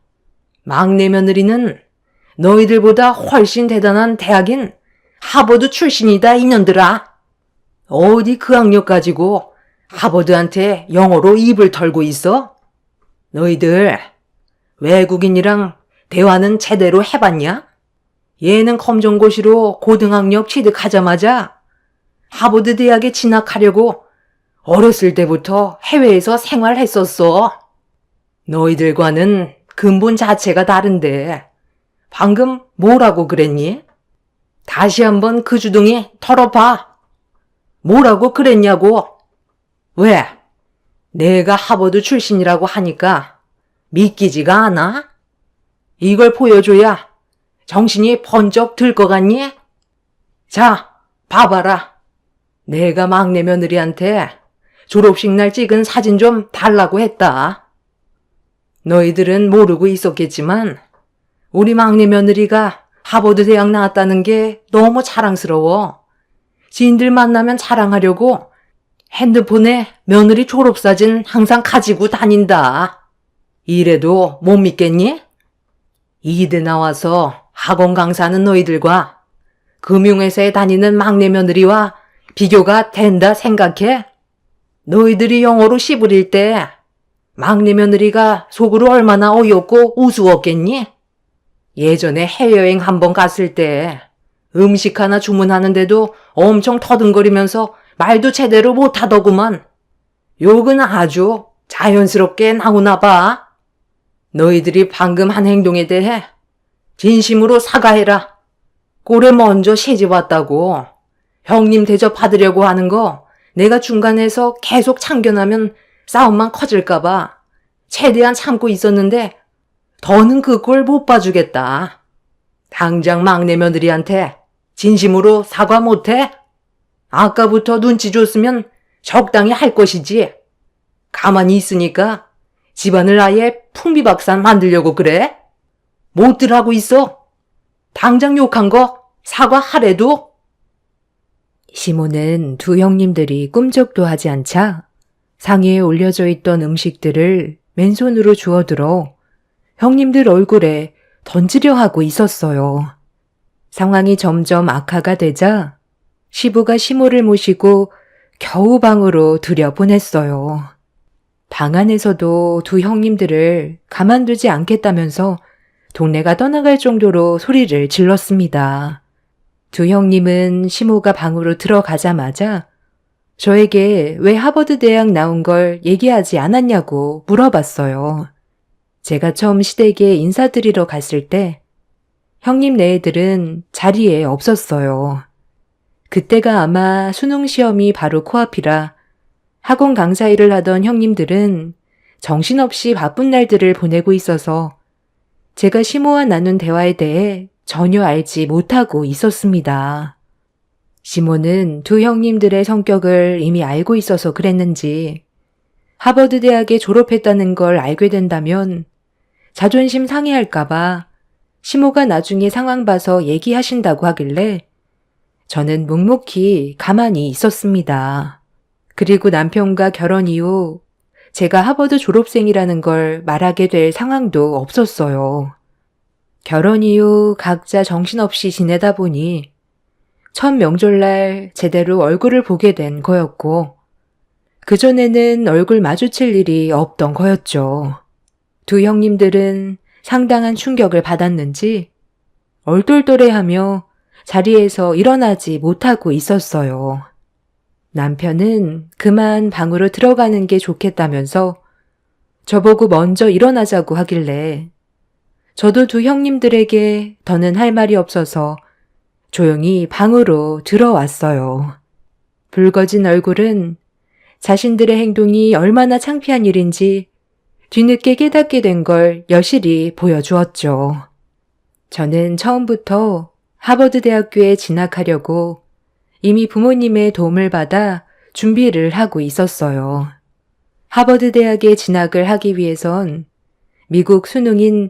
막내 며느리는 너희들보다 훨씬 대단한 대학인 하버드 출신이다 이년들아. 어디 그 학력 가지고 하버드한테 영어로 입을 털고 있어? 너희들 외국인이랑 대화는 제대로 해봤냐? 얘는 검정고시로 고등학력 취득하자마자 하버드 대학에 진학하려고 어렸을 때부터 해외에서 생활했었어. 너희들과는 근본 자체가 다른데 방금 뭐라고 그랬니? 다시 한번 그 주둥이 털어봐. 뭐라고 그랬냐고. 왜? 내가 하버드 출신이라고 하니까 믿기지가 않아? 이걸 보여줘야 정신이 번쩍 들 것 같니? 자, 봐봐라. 내가 막내 며느리한테 졸업식 날 찍은 사진 좀 달라고 했다. 너희들은 모르고 있었겠지만 우리 막내 며느리가 하버드 대학 나왔다는 게 너무 자랑스러워. 지인들 만나면 자랑하려고 핸드폰에 며느리 졸업사진 항상 가지고 다닌다. 이래도 못 믿겠니? 이대 나와서 학원 강사하는 너희들과 금융회사에 다니는 막내 며느리와 비교가 된다 생각해? 너희들이 영어로 씨부릴 때 막내 며느리가 속으로 얼마나 어이없고 우스웠겠니? 예전에 해외여행 한번 갔을 때 음식 하나 주문하는데도 엄청 터듬거리면서 말도 제대로 못하더구만. 욕은 아주 자연스럽게 나오나 봐. 너희들이 방금 한 행동에 대해 진심으로 사과해라. 꼴에 먼저 시집왔다고 형님 대접받으려고 하는 거 내가 중간에서 계속 참견하면 싸움만 커질까봐 최대한 참고 있었는데 더는 그 꼴 못 봐주겠다. 당장 막내 며느리한테 진심으로 사과 못해? 아까부터 눈치 줬으면 적당히 할 것이지. 가만히 있으니까 집안을 아예 풍비박산 만들려고 그래? 못들 하고 있어. 당장 욕한 거 사과하래도. 시모는 두 형님들이 꿈쩍도 하지 않자 상의에 올려져 있던 음식들을 맨손으로 주워들어 형님들 얼굴에 던지려 하고 있었어요. 상황이 점점 악화가 되자 시부가 시모를 모시고 겨우 방으로 들여보냈어요. 방 안에서도 두 형님들을 가만두지 않겠다면서 동네가 떠나갈 정도로 소리를 질렀습니다. 두 형님은 시모가 방으로 들어가자마자 저에게 왜 하버드 대학 나온 걸 얘기하지 않았냐고 물어봤어요. 제가 처음 시댁에 인사드리러 갔을 때 형님 네애들은 자리에 없었어요. 그때가 아마 수능 시험이 바로 코앞이라 학원 강사 일을 하던 형님들은 정신없이 바쁜 날들을 보내고 있어서 제가 시모와 나눈 대화에 대해 전혀 알지 못하고 있었습니다. 시모는 두 형님들의 성격을 이미 알고 있어서 그랬는지 하버드 대학에 졸업했다는 걸 알게 된다면 자존심 상해할까봐 시모가 나중에 상황 봐서 얘기하신다고 하길래 저는 묵묵히 가만히 있었습니다. 그리고 남편과 결혼 이후 제가 하버드 졸업생이라는 걸 말하게 될 상황도 없었어요. 결혼 이후 각자 정신없이 지내다 보니 첫 명절날 제대로 얼굴을 보게 된 거였고, 그전에는 얼굴 마주칠 일이 없던 거였죠. 두 형님들은 상당한 충격을 받았는지 얼떨떨해하며 자리에서 일어나지 못하고 있었어요. 남편은 그만 방으로 들어가는 게 좋겠다면서 저보고 먼저 일어나자고 하길래 저도 두 형님들에게 더는 할 말이 없어서 조용히 방으로 들어왔어요. 붉어진 얼굴은 자신들의 행동이 얼마나 창피한 일인지 뒤늦게 깨닫게 된 걸 여실히 보여주었죠. 저는 처음부터 하버드 대학교에 진학하려고 이미 부모님의 도움을 받아 준비를 하고 있었어요. 하버드 대학에 진학을 하기 위해선 미국 수능인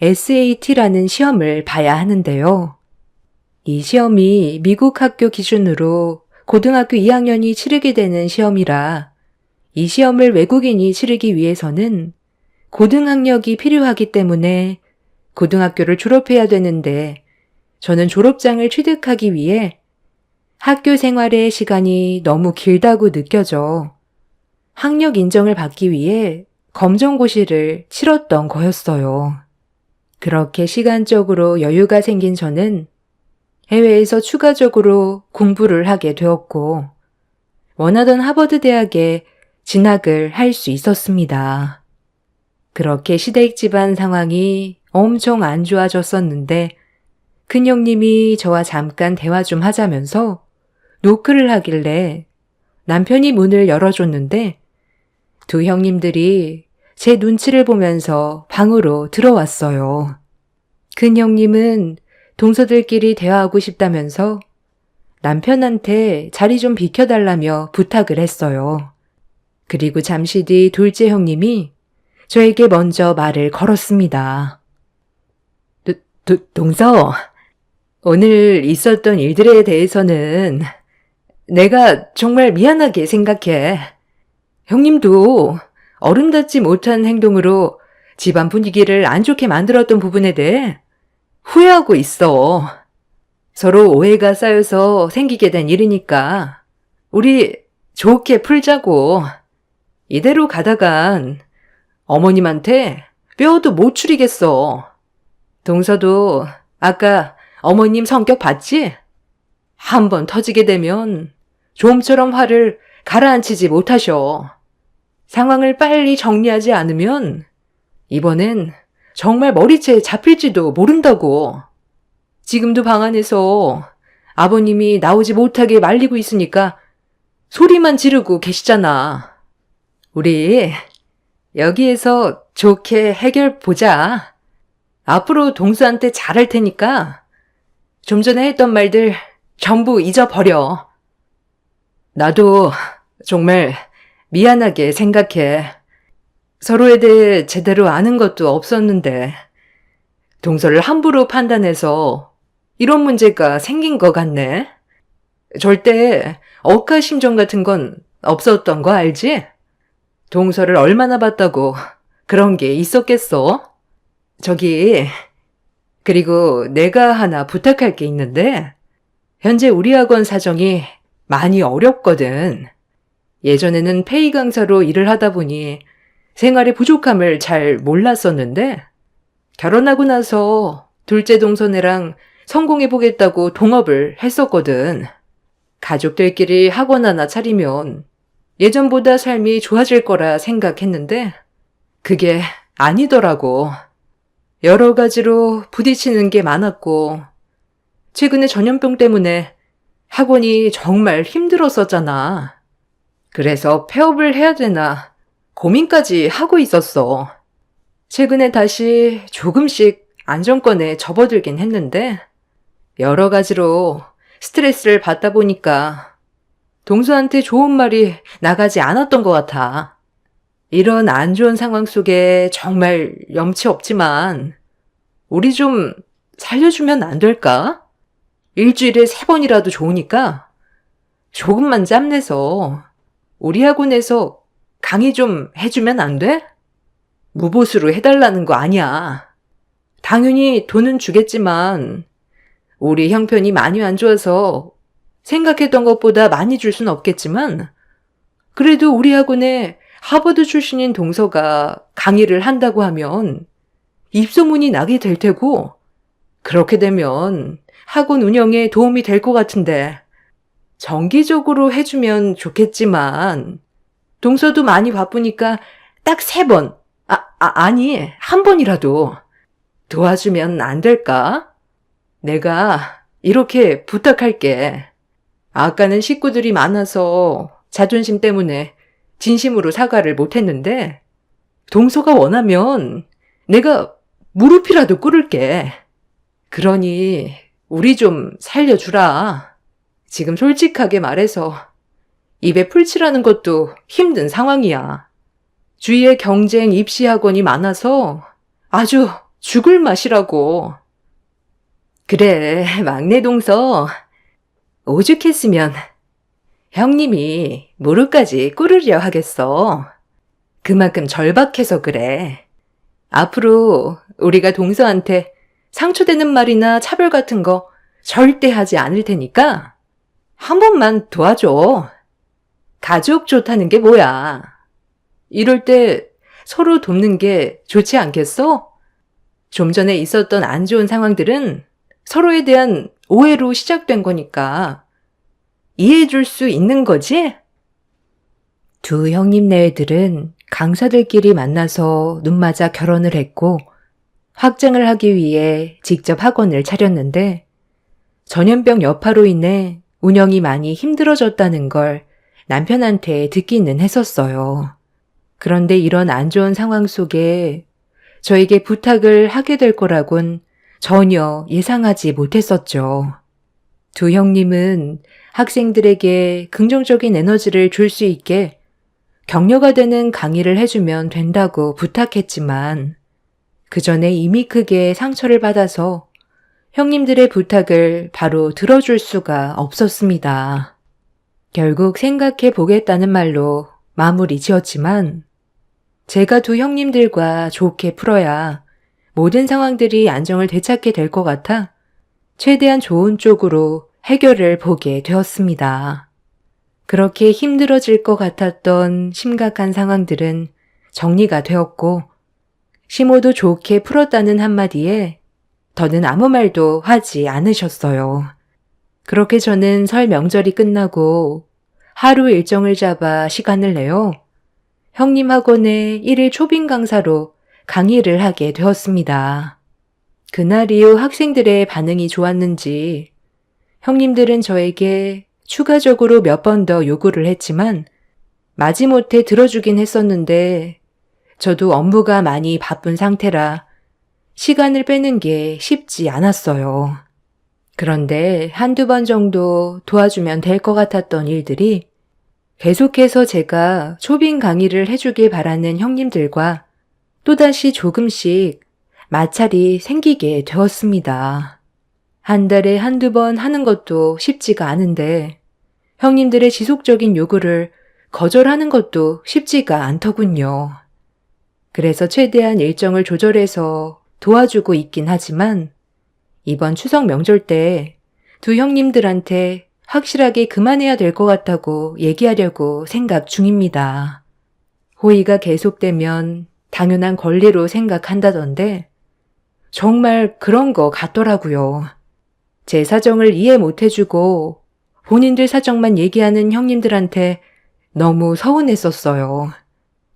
SAT라는 시험을 봐야 하는데요. 이 시험이 미국 학교 기준으로 고등학교 2학년이 치르게 되는 시험이라 이 시험을 외국인이 치르기 위해서는 고등학력이 필요하기 때문에 고등학교를 졸업해야 되는데 저는 졸업장을 취득하기 위해 학교 생활의 시간이 너무 길다고 느껴져 학력 인정을 받기 위해 검정고시를 치렀던 거였어요. 그렇게 시간적으로 여유가 생긴 저는 해외에서 추가적으로 공부를 하게 되었고 원하던 하버드 대학에 진학을 할 수 있었습니다. 그렇게 시댁 집안 상황이 엄청 안 좋아졌었는데 큰형님이 저와 잠깐 대화 좀 하자면서 노크를 하길래 남편이 문을 열어줬는데 두 형님들이 제 눈치를 보면서 방으로 들어왔어요. 큰형님은 동서들끼리 대화하고 싶다면서 남편한테 자리 좀 비켜달라며 부탁을 했어요. 그리고 잠시 뒤 둘째 형님이 저에게 먼저 말을 걸었습니다. 동서, 오늘 있었던 일들에 대해서는 내가 정말 미안하게 생각해. 형님도 어른답지 못한 행동으로 집안 분위기를 안 좋게 만들었던 부분에 대해 후회하고 있어. 서로 오해가 쌓여서 생기게 된 일이니까 우리 좋게 풀자고. 이대로 가다간 어머님한테 뼈도 못 추리겠어. 동서도 아까 어머님 성격 봤지? 한번 터지게 되면 좀처럼 화를 가라앉히지 못하셔. 상황을 빨리 정리하지 않으면 이번엔 정말 머리채 잡힐지도 모른다고. 지금도 방 안에서 아버님이 나오지 못하게 말리고 있으니까 소리만 지르고 계시잖아. 우리 여기에서 좋게 해결 보자. 앞으로 동수한테 잘할 테니까 좀 전에 했던 말들 전부 잊어버려. 나도 정말 미안하게 생각해. 서로에 대해 제대로 아는 것도 없었는데 동서를 함부로 판단해서 이런 문제가 생긴 것 같네. 절대 억하심정 같은 건 없었던 거 알지? 동서를 얼마나 봤다고 그런 게 있었겠어? 그리고 내가 하나 부탁할 게 있는데 현재 우리 학원 사정이 많이 어렵거든. 예전에는 페이 강사로 일을 하다 보니 생활의 부족함을 잘 몰랐었는데 결혼하고 나서 둘째 동서네랑 성공해보겠다고 동업을 했었거든. 가족들끼리 학원 하나 차리면 예전보다 삶이 좋아질 거라 생각했는데 그게 아니더라고. 여러 가지로 부딪히는 게 많았고 최근에 전염병 때문에 학원이 정말 힘들었었잖아. 그래서 폐업을 해야 되나 고민까지 하고 있었어. 최근에 다시 조금씩 안정권에 접어들긴 했는데 여러 가지로 스트레스를 받다 보니까 동서한테 좋은 말이 나가지 않았던 것 같아. 이런 안 좋은 상황 속에 정말 염치 없지만 우리 좀 살려주면 안 될까? 일주일에 3번이라도 좋으니까 조금만 짬내서 우리 학원에서 강의 좀 해주면 안 돼? 무보수로 해달라는 거 아니야. 당연히 돈은 주겠지만 우리 형편이 많이 안 좋아서 생각했던 것보다 많이 줄 순 없겠지만 그래도 우리 학원에 하버드 출신인 동서가 강의를 한다고 하면 입소문이 나게 될 테고 그렇게 되면 학원 운영에 도움이 될 것 같은데 정기적으로 해주면 좋겠지만 동서도 많이 바쁘니까 딱 3번, 아니 1번이라도 도와주면 안 될까? 내가 이렇게 부탁할게. 아까는 식구들이 많아서 자존심 때문에 진심으로 사과를 못했는데 동서가 원하면 내가 무릎이라도 꿇을게. 그러니 우리 좀 살려주라. 지금 솔직하게 말해서 입에 풀칠하는 것도 힘든 상황이야. 주위에 경쟁 입시 학원이 많아서 아주 죽을 맛이라고. 그래, 막내 동서. 오죽했으면 형님이 무릎까지 꿇으려 하겠어. 그만큼 절박해서 그래. 앞으로 우리가 동서한테 상처되는 말이나 차별 같은 거 절대 하지 않을 테니까 한 번만 도와줘. 가족 좋다는 게 뭐야. 이럴 때 서로 돕는 게 좋지 않겠어? 좀 전에 있었던 안 좋은 상황들은 서로에 대한 오해로 시작된 거니까 이해해 줄 수 있는 거지? 두 형님네들은 강사들끼리 만나서 눈맞아 결혼을 했고 확장을 하기 위해 직접 학원을 차렸는데 전염병 여파로 인해 운영이 많이 힘들어졌다는 걸 남편한테 듣기는 했었어요. 그런데 이런 안 좋은 상황 속에 저에게 부탁을 하게 될 거라곤 전혀 예상하지 못했었죠. 두 형님은 학생들에게 긍정적인 에너지를 줄 수 있게 격려가 되는 강의를 해주면 된다고 부탁했지만 그 전에 이미 크게 상처를 받아서 형님들의 부탁을 바로 들어줄 수가 없었습니다. 결국 생각해 보겠다는 말로 마무리 지었지만 제가 두 형님들과 좋게 풀어야 모든 상황들이 안정을 되찾게 될 것 같아 최대한 좋은 쪽으로 해결을 보게 되었습니다. 그렇게 힘들어질 것 같았던 심각한 상황들은 정리가 되었고 시모도 좋게 풀었다는 한마디에 더는 아무 말도 하지 않으셨어요. 그렇게 저는 설 명절이 끝나고 하루 일정을 잡아 시간을 내어 형님 학원에 1일 초빙 강사로 강의를 하게 되었습니다. 그날 이후 학생들의 반응이 좋았는지 형님들은 저에게 추가적으로 몇 번 더 요구를 했지만 마지못해 들어주긴 했었는데 저도 업무가 많이 바쁜 상태라 시간을 빼는 게 쉽지 않았어요. 그런데 한두 번 정도 도와주면 될 것 같았던 일들이 계속해서 제가 초빙 강의를 해주길 바라는 형님들과 또다시 조금씩 마찰이 생기게 되었습니다. 한 달에 한두 번 하는 것도 쉽지가 않은데 형님들의 지속적인 요구를 거절하는 것도 쉽지가 않더군요. 그래서 최대한 일정을 조절해서 도와주고 있긴 하지만 이번 추석 명절 때 두 형님들한테 확실하게 그만해야 될 것 같다고 얘기하려고 생각 중입니다. 호의가 계속되면 당연한 권리로 생각한다던데 정말 그런 거 같더라고요. 제 사정을 이해 못 해주고 본인들 사정만 얘기하는 형님들한테 너무 서운했었어요.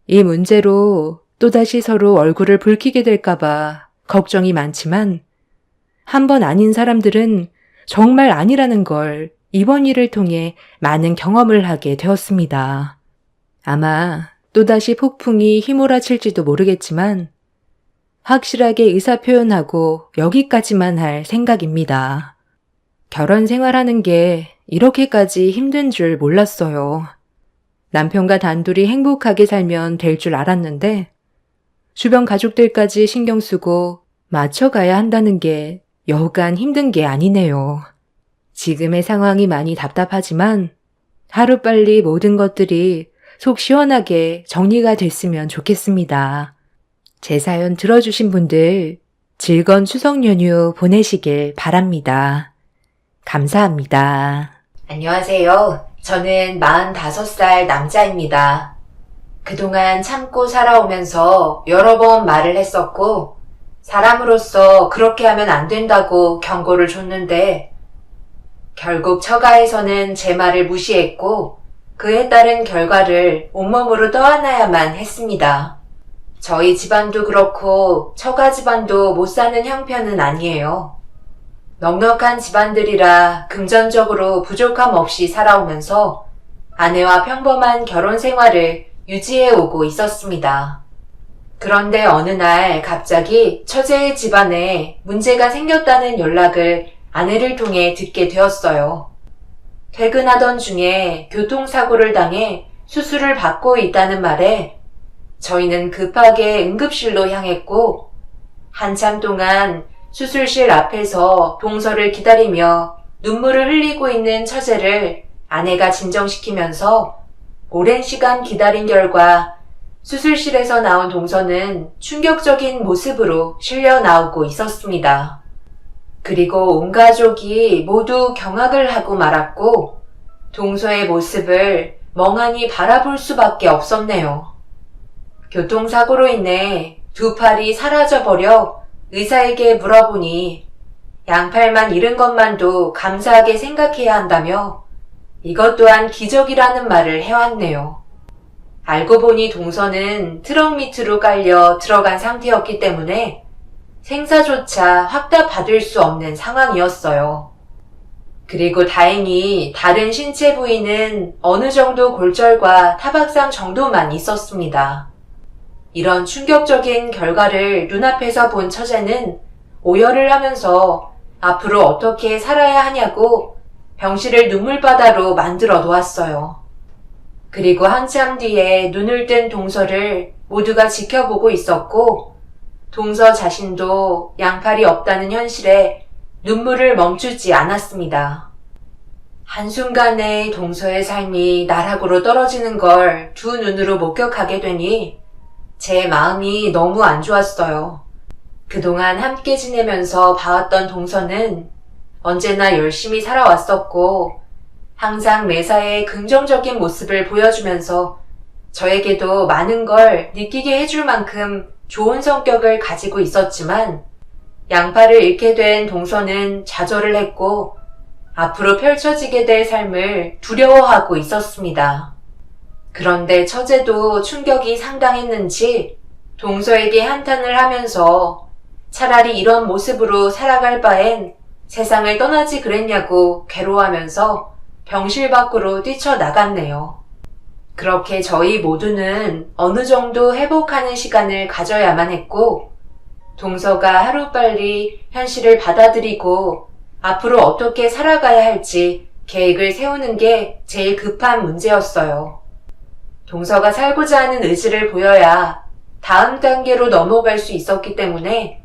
이 문제로 또다시 서로 얼굴을 붉히게 될까봐 걱정이 많지만 한 번 아닌 사람들은 정말 아니라는 걸 이번 일을 통해 많은 경험을 하게 되었습니다. 아마 또다시 폭풍이 휘몰아칠지도 모르겠지만 확실하게 의사표현하고 여기까지만 할 생각입니다. 결혼 생활하는 게 이렇게까지 힘든 줄 몰랐어요. 남편과 단둘이 행복하게 살면 될 줄 알았는데 주변 가족들까지 신경 쓰고 맞춰가야 한다는 게 여간 힘든 게 아니네요. 지금의 상황이 많이 답답하지만 하루빨리 모든 것들이 속 시원하게 정리가 됐으면 좋겠습니다. 제 사연 들어주신 분들 즐거운 추석 연휴 보내시길 바랍니다. 감사합니다. 안녕하세요. 저는 45살 남자입니다. 그동안 참고 살아오면서 여러 번 말을 했었고, 사람으로서 그렇게 하면 안 된다고 경고를 줬는데, 결국 처가에서는 제 말을 무시했고, 그에 따른 결과를 온몸으로 떠안아야만 했습니다. 저희 집안도 그렇고 처가 집안도 못 사는 형편은 아니에요. 넉넉한 집안들이라 금전적으로 부족함 없이 살아오면서 아내와 평범한 결혼 생활을 유지해 오고 있었습니다. 그런데 어느 날 갑자기 처제의 집안에 문제가 생겼다는 연락을 아내를 통해 듣게 되었어요. 퇴근하던 중에 교통사고를 당해 수술을 받고 있다는 말에 저희는 급하게 응급실로 향했고, 한참 동안 수술실 앞에서 동서를 기다리며 눈물을 흘리고 있는 처제를 아내가 진정시키면서 오랜 시간 기다린 결과 수술실에서 나온 동서는 충격적인 모습으로 실려 나오고 있었습니다. 그리고 온 가족이 모두 경악을 하고 말았고, 동서의 모습을 멍하니 바라볼 수밖에 없었네요. 교통사고로 인해 두 팔이 사라져버려 의사에게 물어보니 양팔만 잃은 것만도 감사하게 생각해야 한다며 이것 또한 기적이라는 말을 해왔네요. 알고 보니 동서는 트럭 밑으로 깔려 들어간 상태였기 때문에 생사조차 확답받을 수 없는 상황이었어요. 그리고 다행히 다른 신체 부위는 어느 정도 골절과 타박상 정도만 있었습니다. 이런 충격적인 결과를 눈앞에서 본 처제는 오열을 하면서 앞으로 어떻게 살아야 하냐고 병실을 눈물바다로 만들어 놓았어요. 그리고 한참 뒤에 눈을 뜬 동서를 모두가 지켜보고 있었고, 동서 자신도 양팔이 없다는 현실에 눈물을 멈추지 않았습니다. 한순간에 동서의 삶이 나락으로 떨어지는 걸 두 눈으로 목격하게 되니 제 마음이 너무 안 좋았어요. 그동안 함께 지내면서 봐왔던 동서는 언제나 열심히 살아왔었고, 항상 매사에 긍정적인 모습을 보여주면서 저에게도 많은 걸 느끼게 해줄 만큼 좋은 성격을 가지고 있었지만, 양팔을 잃게 된 동서는 좌절을 했고 앞으로 펼쳐지게 될 삶을 두려워하고 있었습니다. 그런데 처제도 충격이 상당했는지 동서에게 한탄을 하면서 차라리 이런 모습으로 살아갈 바엔 세상을 떠나지 그랬냐고 괴로워하면서 병실 밖으로 뛰쳐나갔네요. 그렇게 저희 모두는 어느 정도 회복하는 시간을 가져야만 했고, 동서가 하루빨리 현실을 받아들이고 앞으로 어떻게 살아가야 할지 계획을 세우는 게 제일 급한 문제였어요. 동서가 살고자 하는 의지를 보여야 다음 단계로 넘어갈 수 있었기 때문에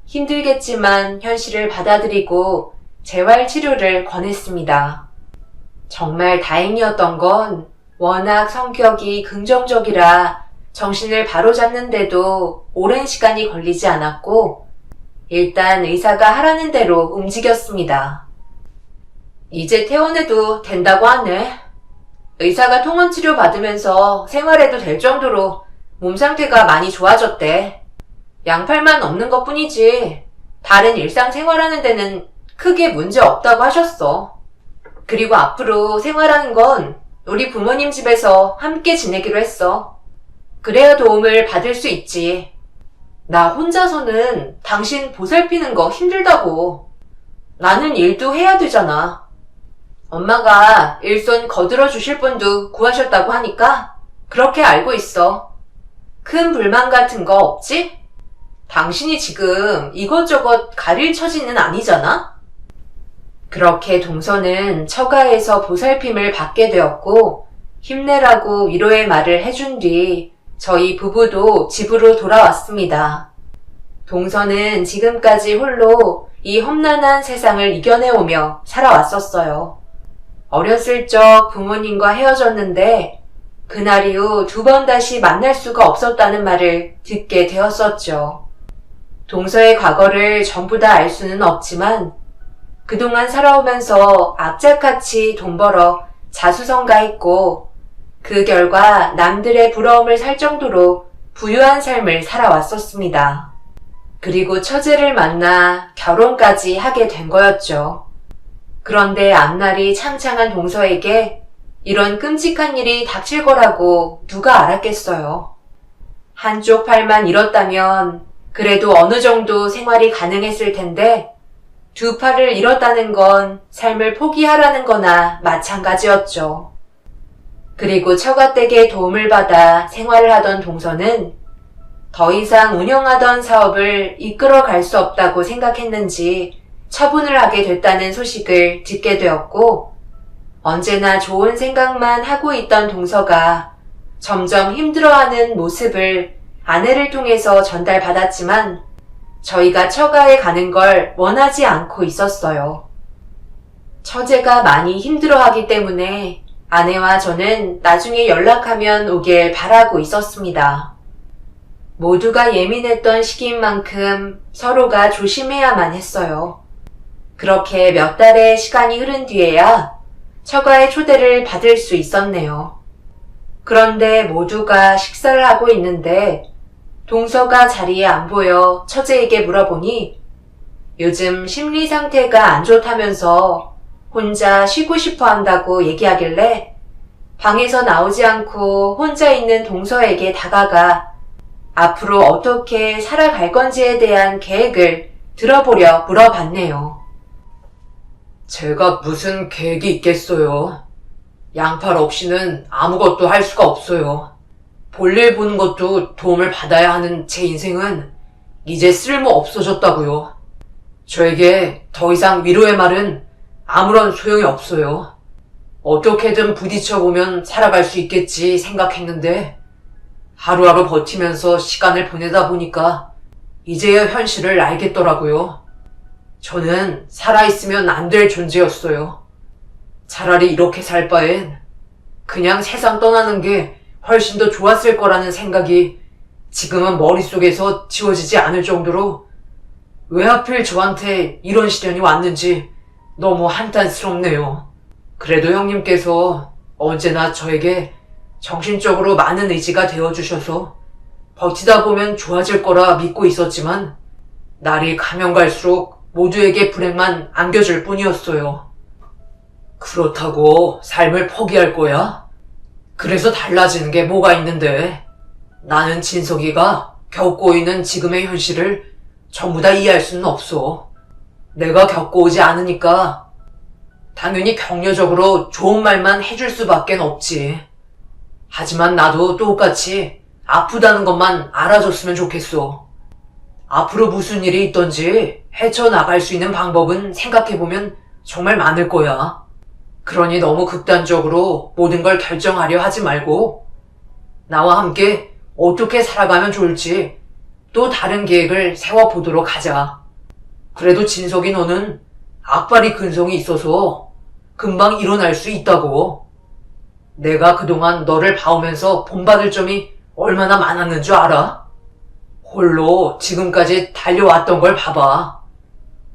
힘들겠지만 현실을 받아들이고 재활치료를 권했습니다. 정말 다행이었던 건 워낙 성격이 긍정적이라 정신을 바로잡는데도 오랜 시간이 걸리지 않았고, 일단 의사가 하라는 대로 움직였습니다. 이제 퇴원해도 된다고 하네. 의사가 통원치료 받으면서 생활해도 될 정도로 몸 상태가 많이 좋아졌대. 양팔만 없는 것 뿐이지 다른 일상생활하는 데는 크게 문제 없다고 하셨어. 그리고 앞으로 생활하는 건 우리 부모님 집에서 함께 지내기로 했어. 그래야 도움을 받을 수 있지. 나 혼자서는 당신 보살피는 거 힘들다고. 나는 일도 해야 되잖아. 엄마가 일손 거들어 주실 분도 구하셨다고 하니까 그렇게 알고 있어. 큰 불만 같은 거 없지? 당신이 지금 이것저것 가릴 처지는 아니잖아? 그렇게 동서는 처가에서 보살핌을 받게 되었고, 힘내라고 위로의 말을 해준 뒤 저희 부부도 집으로 돌아왔습니다. 동서는 지금까지 홀로 이 험난한 세상을 이겨내오며 살아왔었어요. 어렸을 적 부모님과 헤어졌는데 그날 이후 2번 다시 만날 수가 없었다는 말을 듣게 되었었죠. 동서의 과거를 전부 다 알 수는 없지만 그동안 살아오면서 악착같이 돈 벌어 자수성가했고 그 결과 남들의 부러움을 살 정도로 부유한 삶을 살아왔었습니다. 그리고 처제를 만나 결혼까지 하게 된 거였죠. 그런데 앞날이 창창한 동서에게 이런 끔찍한 일이 닥칠 거라고 누가 알았겠어요. 한쪽 팔만 잃었다면 그래도 어느 정도 생활이 가능했을 텐데 2팔을 잃었다는 건 삶을 포기하라는 거나 마찬가지였죠. 그리고 처가댁의 도움을 받아 생활을 하던 동서는 더 이상 운영하던 사업을 이끌어 갈 수 없다고 생각했는지 처분을 하게 됐다는 소식을 듣게 되었고 언제나 좋은 생각만 하고 있던 동서가 점점 힘들어하는 모습을 아내를 통해서 전달받았지만 저희가 처가에 가는 걸 원하지 않고 있었어요. 처제가 많이 힘들어하기 때문에 아내와 저는 나중에 연락하면 오길 바라고 있었습니다. 모두가 예민했던 시기인 만큼 서로가 조심해야만 했어요. 그렇게 몇 달의 시간이 흐른 뒤에야 처가의 초대를 받을 수 있었네요. 그런데 모두가 식사를 하고 있는데 동서가 자리에 안 보여 처제에게 물어보니 요즘 심리 상태가 안 좋다면서 혼자 쉬고 싶어 한다고 얘기하길래 방에서 나오지 않고 혼자 있는 동서에게 다가가 앞으로 어떻게 살아갈 건지에 대한 계획을 들어보려 물어봤네요. 제가 무슨 계획이 있겠어요. 양팔 없이는 아무것도 할 수가 없어요. 볼일 보는 것도 도움을 받아야 하는 제 인생은 이제 쓸모 없어졌다고요. 저에게 더 이상 위로의 말은 아무런 소용이 없어요. 어떻게든 부딪혀보면 살아갈 수 있겠지 생각했는데 하루하루 버티면서 시간을 보내다 보니까 이제야 현실을 알겠더라고요. 저는 살아있으면 안 될 존재였어요. 차라리 이렇게 살 바엔 그냥 세상 떠나는 게 훨씬 더 좋았을 거라는 생각이 지금은 머릿속에서 지워지지 않을 정도로 왜 하필 저한테 이런 시련이 왔는지 너무 한탄스럽네요. 그래도 형님께서 언제나 저에게 정신적으로 많은 의지가 되어주셔서 버티다 보면 좋아질 거라 믿고 있었지만 날이 가면 갈수록 모두에게 불행만 안겨줄 뿐이었어요. 그렇다고 삶을 포기할 거야? 그래서 달라지는 게 뭐가 있는데 나는 진석이가 겪고 있는 지금의 현실을 전부 다 이해할 수는 없어. 내가 겪고 오지 않으니까 당연히 격려적으로 좋은 말만 해줄 수밖엔 없지. 하지만 나도 똑같이 아프다는 것만 알아줬으면 좋겠어. 앞으로 무슨 일이 있던지 헤쳐나갈 수 있는 방법은 생각해보면 정말 많을 거야. 그러니 너무 극단적으로 모든 걸 결정하려 하지 말고 나와 함께 어떻게 살아가면 좋을지 또 다른 계획을 세워보도록 하자. 그래도 진석이 너는 악발이 근성이 있어서 금방 일어날 수 있다고. 내가 그동안 너를 봐오면서 본받을 점이 얼마나 많았는 줄 알아? 홀로 지금까지 달려왔던 걸 봐봐.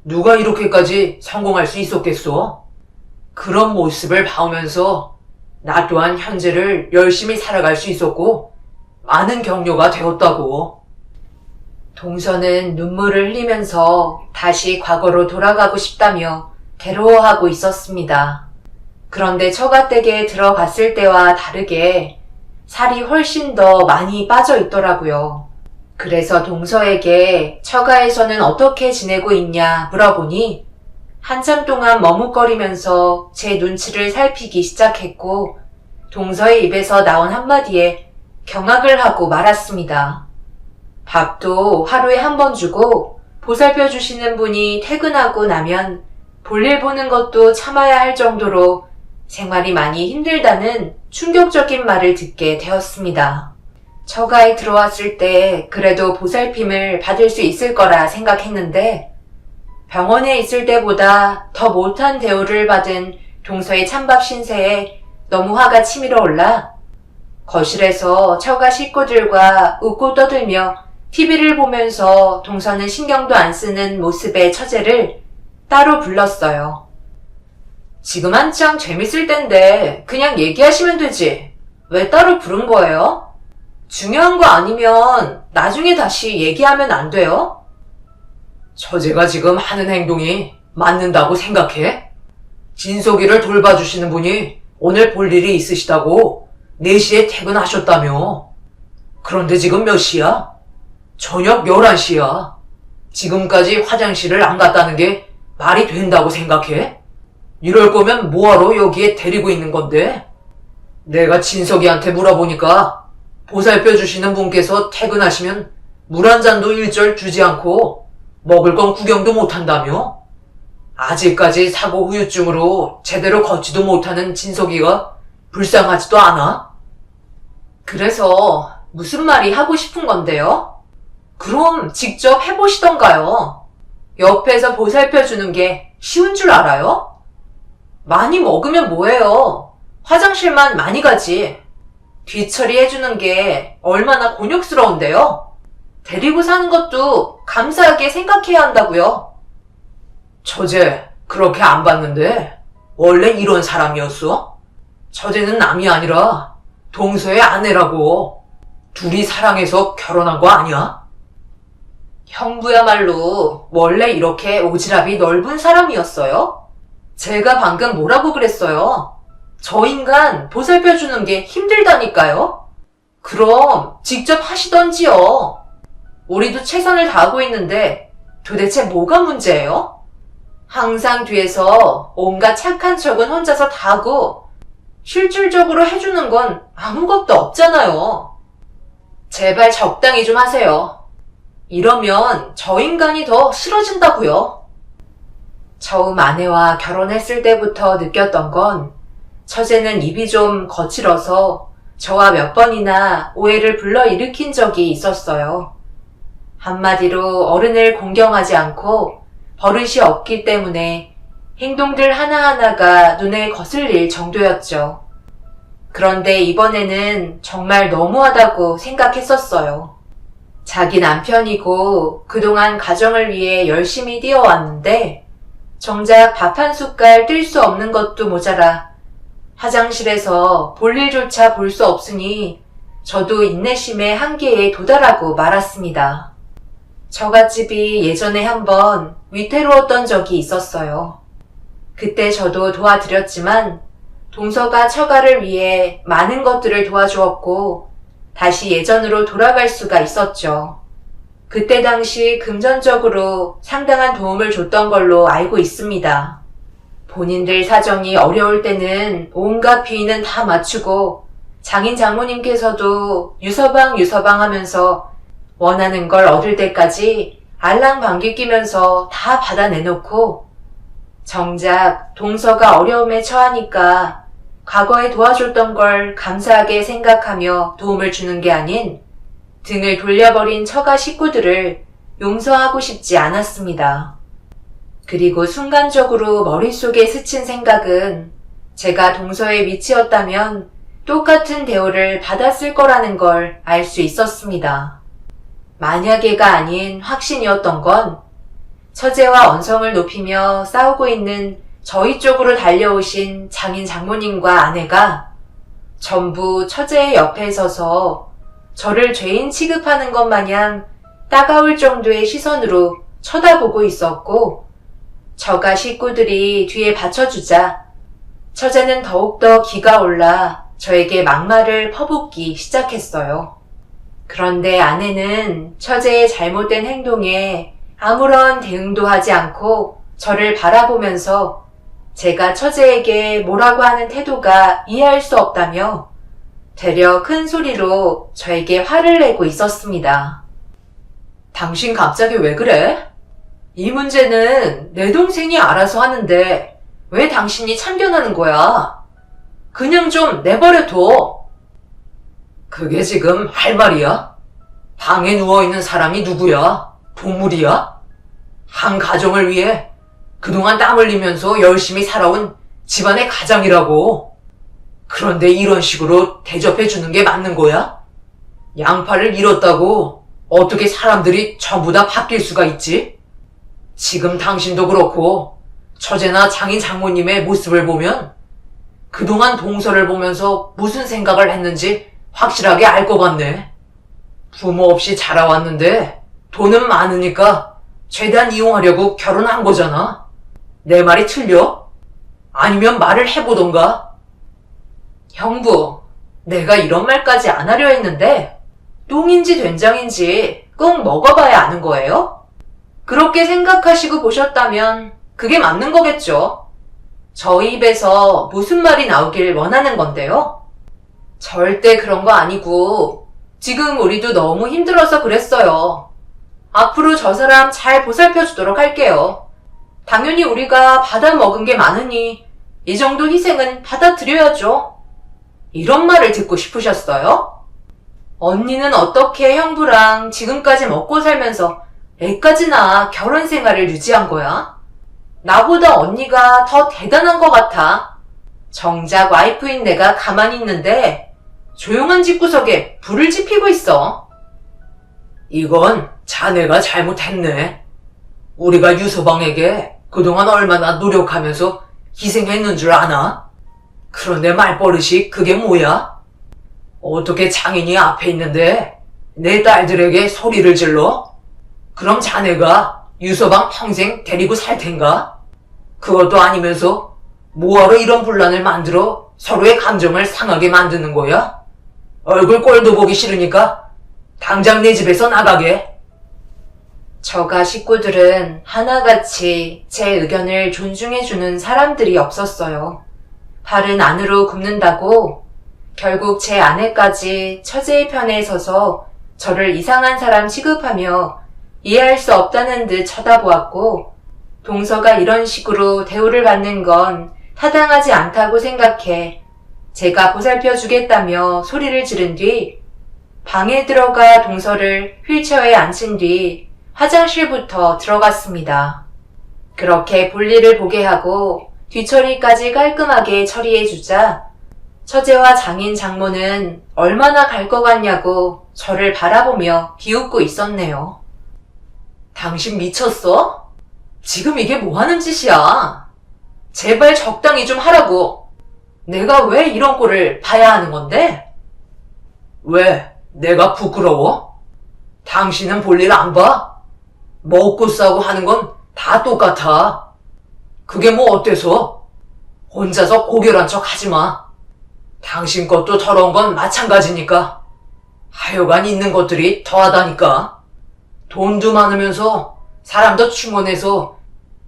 누가 이렇게까지 성공할 수 있었겠어? 그런 모습을 봐오면서 나 또한 현재를 열심히 살아갈 수 있었고 많은 격려가 되었다고. 동서는 눈물을 흘리면서 다시 과거로 돌아가고 싶다며 괴로워하고 있었습니다. 그런데 처가댁에 들어갔을 때와 다르게 살이 훨씬 더 많이 빠져 있더라고요. 그래서 동서에게 처가에서는 어떻게 지내고 있냐 물어보니 한참 동안 머뭇거리면서 제 눈치를 살피기 시작했고 동서의 입에서 나온 한마디에 경악을 하고 말았습니다. 밥도 하루에 한 번 주고 보살펴 주시는 분이 퇴근하고 나면 볼일 보는 것도 참아야 할 정도로 생활이 많이 힘들다는 충격적인 말을 듣게 되었습니다. 처가에 들어왔을 때 그래도 보살핌을 받을 수 있을 거라 생각했는데 병원에 있을 때보다 더 못한 대우를 받은 동서의 찬밥 신세에 너무 화가 치밀어 올라 거실에서 처가 식구들과 웃고 떠들며 TV를 보면서 동서는 신경도 안 쓰는 모습의 처제를 따로 불렀어요. 지금 한창 재밌을 땐데 그냥 얘기하시면 되지. 왜 따로 부른 거예요? 중요한 거 아니면 나중에 다시 얘기하면 안 돼요? 처제가 지금 하는 행동이 맞는다고 생각해? 진석이를 돌봐주시는 분이 오늘 볼 일이 있으시다고 4시에 퇴근하셨다며. 그런데 지금 몇 시야? 저녁 11시야. 지금까지 화장실을 안 갔다는 게 말이 된다고 생각해? 이럴 거면 뭐하러 여기에 데리고 있는 건데? 내가 진석이한테 물어보니까 보살펴 주시는 분께서 퇴근하시면 물 한 잔도 일절 주지 않고 먹을 건 구경도 못 한다며? 아직까지 사고 후유증으로 제대로 걷지도 못하는 진석이가 불쌍하지도 않아? 그래서 무슨 말이 하고 싶은 건데요? 그럼 직접 해보시던가요? 옆에서 보살펴주는 게 쉬운 줄 알아요? 많이 먹으면 뭐해요? 화장실만 많이 가지. 뒤처리 해주는 게 얼마나 곤욕스러운데요? 데리고 사는 것도 감사하게 생각해야 한다고요. 처제, 그렇게 안 봤는데 원래 이런 사람이었어? 처제는 남이 아니라 동서의 아내라고. 둘이 사랑해서 결혼한 거 아니야? 형부야말로 원래 이렇게 오지랖이 넓은 사람이었어요? 제가 방금 뭐라고 그랬어요? 저 인간 보살펴주는 게 힘들다니까요? 그럼 직접 하시던지요. 우리도 최선을 다하고 있는데 도대체 뭐가 문제예요? 항상 뒤에서 온갖 착한 척은 혼자서 다 하고 실질적으로 해주는 건 아무것도 없잖아요. 제발 적당히 좀 하세요. 이러면 저 인간이 더 싫어진다고요. 처음 아내와 결혼했을 때부터 느꼈던 건 처제는 입이 좀 거칠어서 저와 몇 번이나 오해를 불러일으킨 적이 있었어요. 한마디로 어른을 공경하지 않고 버릇이 없기 때문에 행동들 하나하나가 눈에 거슬릴 정도였죠. 그런데 이번에는 정말 너무하다고 생각했었어요. 자기 남편이고 그동안 가정을 위해 열심히 뛰어왔는데 정작 밥 한 숟갈 뜰 수 없는 것도 모자라 화장실에서 볼일조차 볼 수 없으니 저도 인내심의 한계에 도달하고 말았습니다. 처갓집이 예전에 한번 위태로웠던 적이 있었어요. 그때 저도 도와드렸지만 동서가 처가를 위해 많은 것들을 도와주었고 다시 예전으로 돌아갈 수가 있었죠. 그때 당시 금전적으로 상당한 도움을 줬던 걸로 알고 있습니다. 본인들 사정이 어려울 때는 온갖 비위는 다 맞추고 장인 장모님께서도 유서방 하면서 원하는 걸 얻을 때까지 알랑방귀 끼면서 다 받아내놓고 정작 동서가 어려움에 처하니까 과거에 도와줬던 걸 감사하게 생각하며 도움을 주는 게 아닌 등을 돌려버린 처가 식구들을 용서하고 싶지 않았습니다. 그리고 순간적으로 머릿속에 스친 생각은 제가 동서의 위치였다면 똑같은 대우를 받았을 거라는 걸 알 수 있었습니다. 만약에가 아닌 확신이었던 건 처제와 언성을 높이며 싸우고 있는 저희 쪽으로 달려오신 장인 장모님과 아내가 전부 처제의 옆에 서서 저를 죄인 취급하는 것 마냥 따가울 정도의 시선으로 쳐다보고 있었고 처가 식구들이 뒤에 받쳐주자 처제는 더욱더 기가 올라 저에게 막말을 퍼붓기 시작했어요. 그런데 아내는 처제의 잘못된 행동에 아무런 대응도 하지 않고 저를 바라보면서 제가 처제에게 뭐라고 하는 태도가 이해할 수 없다며 되려 큰 소리로 저에게 화를 내고 있었습니다. 당신 갑자기 왜 그래? 이 문제는 내 동생이 알아서 하는데 왜 당신이 참견하는 거야? 그냥 좀 내버려둬. 그게 지금 할 말이야? 방에 누워있는 사람이 누구야? 동물이야? 한 가정을 위해 그동안 땀 흘리면서 열심히 살아온 집안의 가장이라고. 그런데 이런 식으로 대접해주는 게 맞는 거야? 양팔을 잃었다고 어떻게 사람들이 전부 다 바뀔 수가 있지? 지금 당신도 그렇고 처제나 장인 장모님의 모습을 보면 그동안 동서를 보면서 무슨 생각을 했는지 확실하게 알 것 같네. 부모 없이 자라왔는데 돈은 많으니까 최대한 이용하려고 결혼한 거잖아. 내 말이 틀려? 아니면 말을 해보던가. 형부, 내가 이런 말까지 안 하려 했는데 똥인지 된장인지 꼭 먹어봐야 아는 거예요? 그렇게 생각하시고 보셨다면 그게 맞는 거겠죠. 저희 입에서 무슨 말이 나오길 원하는 건데요. 절대 그런 거 아니고 지금 우리도 너무 힘들어서 그랬어요. 앞으로 저 사람 잘 보살펴 주도록 할게요. 당연히 우리가 받아먹은 게 많으니 이 정도 희생은 받아들여야죠. 이런 말을 듣고 싶으셨어요? 언니는 어떻게 형부랑 지금까지 먹고 살면서 애까지나 결혼 생활을 유지한 거야? 나보다 언니가 더 대단한 것 같아. 정작 와이프인 내가 가만히 있는데 조용한 집구석에 불을 지피고 있어. 이건 자네가 잘못했네. 우리가 유서방에게 그동안 얼마나 노력하면서 희생했는 줄 아나? 그런데 말버릇이 그게 뭐야? 어떻게 장인이 앞에 있는데 내 딸들에게 소리를 질러? 그럼 자네가 유서방 평생 데리고 살 텐가? 그것도 아니면서 뭐하러 이런 분란을 만들어 서로의 감정을 상하게 만드는 거야? 얼굴 꼴도 보기 싫으니까 당장 내 집에서 나가게. 저가 식구들은 하나같이 제 의견을 존중해주는 사람들이 없었어요. 발은 안으로 굽는다고 결국 제 아내까지 처제의 편에 서서 저를 이상한 사람 취급하며 이해할 수 없다는 듯 쳐다보았고, 동서가 이런 식으로 대우를 받는 건 타당하지 않다고 생각해 제가 보살펴 주겠다며 소리를 지른 뒤 방에 들어가 동서를 휠체어에 앉힌 뒤 화장실부터 들어갔습니다. 그렇게 볼일을 보게 하고 뒤처리까지 깔끔하게 처리해주자 처제와 장인 장모는 얼마나 갈 것 같냐고 저를 바라보며 비웃고 있었네요. 당신 미쳤어? 지금 이게 뭐 하는 짓이야? 제발 적당히 좀 하라고. 내가 왜 이런 꼴을 봐야 하는 건데? 왜? 내가 부끄러워? 당신은 볼일 안 봐? 먹고 싸고 하는 건 다 똑같아. 그게 뭐 어때서? 혼자서 고결한 척 하지 마. 당신 것도 더러운 건 마찬가지니까. 하여간 있는 것들이 더하다니까. 돈도 많으면서 사람도 충원해서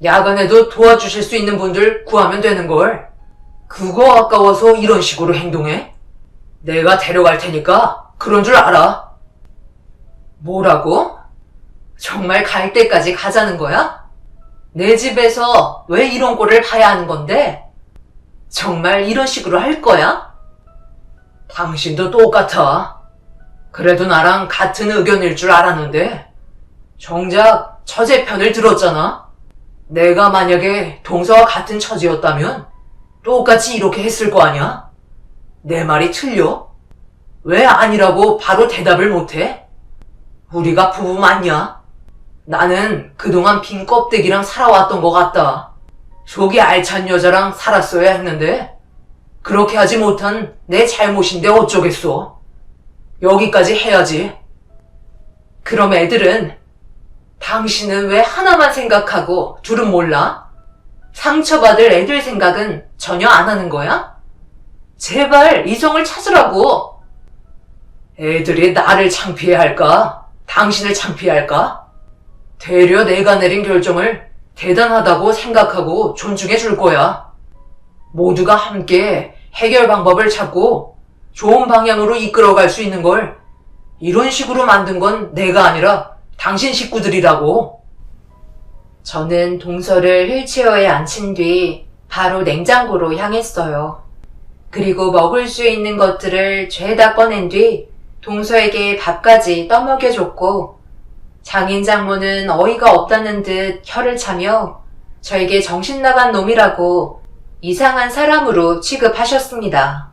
야간에도 도와주실 수 있는 분들 구하면 되는걸. 그거 아까워서 이런 식으로 행동해? 내가 데려갈 테니까 그런 줄 알아. 뭐라고? 정말 갈 때까지 가자는 거야? 내 집에서 왜 이런 꼴을 봐야 하는 건데? 정말 이런 식으로 할 거야? 당신도 똑같아. 그래도 나랑 같은 의견일 줄 알았는데 정작 처제 편을 들었잖아. 내가 만약에 동서와 같은 처지였다면 똑같이 이렇게 했을 거 아니야? 내 말이 틀려? 왜 아니라고 바로 대답을 못해? 우리가 부부 맞냐? 나는 그동안 빈 껍데기랑 살아왔던 것 같다. 속이 알찬 여자랑 살았어야 했는데 그렇게 하지 못한 내 잘못인데 어쩌겠어. 여기까지 해야지. 그럼 애들은 당신은 왜 하나만 생각하고 둘은 몰라? 상처받을 애들 생각은 전혀 안 하는 거야? 제발 이성을 찾으라고. 애들이 나를 창피해 할까? 당신을 창피해 할까? 되려 내가 내린 결정을 대단하다고 생각하고 존중해 줄 거야. 모두가 함께 해결 방법을 찾고 좋은 방향으로 이끌어갈 수 있는 걸 이런 식으로 만든 건 내가 아니라 당신 식구들이라고. 저는 동서를 휠체어에 앉힌 뒤 바로 냉장고로 향했어요. 그리고 먹을 수 있는 것들을 죄다 꺼낸 뒤 동서에게 밥까지 떠먹여줬고 장인 장모는 어이가 없다는 듯 혀를 차며 저에게 정신 나간 놈이라고 이상한 사람으로 취급하셨습니다.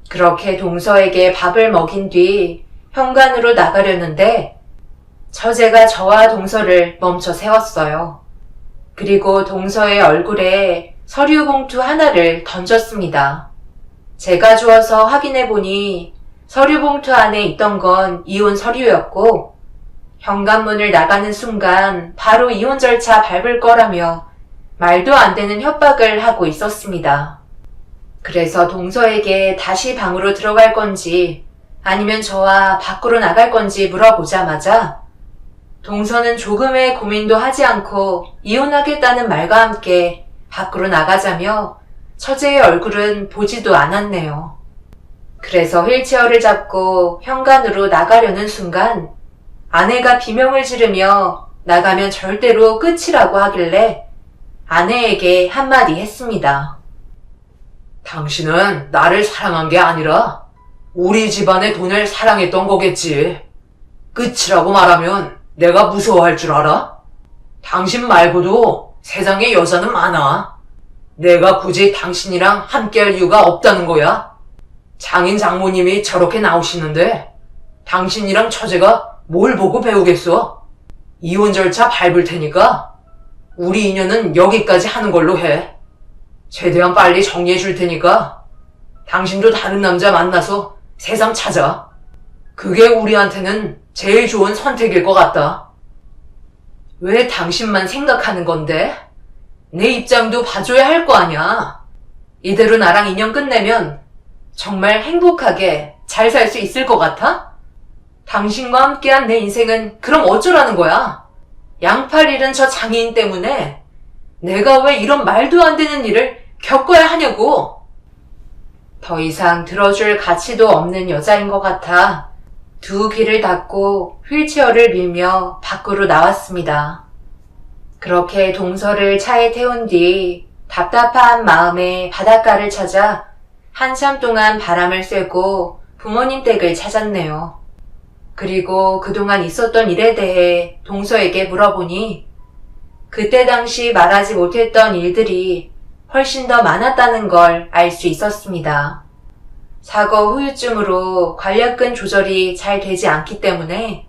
그렇게 동서에게 밥을 먹인 뒤 현관으로 나가려는데 처제가 저와 동서를 멈춰 세웠어요. 그리고 동서의 얼굴에 서류 봉투 하나를 던졌습니다. 제가 주워서 확인해 보니 서류 봉투 안에 있던 건 이혼 서류였고 현관문을 나가는 순간 바로 이혼 절차 밟을 거라며 말도 안 되는 협박을 하고 있었습니다. 그래서 동서에게 다시 방으로 들어갈 건지 아니면 저와 밖으로 나갈 건지 물어보자마자 동서는 조금의 고민도 하지 않고 이혼하겠다는 말과 함께 밖으로 나가자며 처제의 얼굴은 보지도 않았네요. 그래서 휠체어를 잡고 현관으로 나가려는 순간 아내가 비명을 지르며 나가면 절대로 끝이라고 하길래 아내에게 한마디 했습니다. 당신은 나를 사랑한 게 아니라 우리 집안의 돈을 사랑했던 거겠지. 끝이라고 말하면 내가 무서워할 줄 알아? 당신 말고도 세상에 여자는 많아. 내가 굳이 당신이랑 함께할 이유가 없다는 거야. 장인 장모님이 저렇게 나오시는데 당신이랑 처제가 뭘 보고 배우겠어? 이혼 절차 밟을 테니까 우리 인연은 여기까지 하는 걸로 해. 최대한 빨리 정리해 줄 테니까 당신도 다른 남자 만나서 세상 찾아. 그게 우리한테는 제일 좋은 선택일 것 같다. 왜 당신만 생각하는 건데? 내 입장도 봐줘야 할 거 아냐. 이대로 나랑 인연 끝내면 정말 행복하게 잘 살 수 있을 것 같아? 당신과 함께한 내 인생은 그럼 어쩌라는 거야? 양팔 잃은 저 장애인 때문에 내가 왜 이런 말도 안 되는 일을 겪어야 하냐고. 더 이상 들어줄 가치도 없는 여자인 것 같아 두 귀를 닫고 휠체어를 밀며 밖으로 나왔습니다. 그렇게 동서를 차에 태운 뒤 답답한 마음에 바닷가를 찾아 한참 동안 바람을 쐬고 부모님 댁을 찾았네요. 그리고 그동안 있었던 일에 대해 동서에게 물어보니 그때 당시 말하지 못했던 일들이 훨씬 더 많았다는 걸 알 수 있었습니다. 사고 후유증으로 관략근 조절이 잘 되지 않기 때문에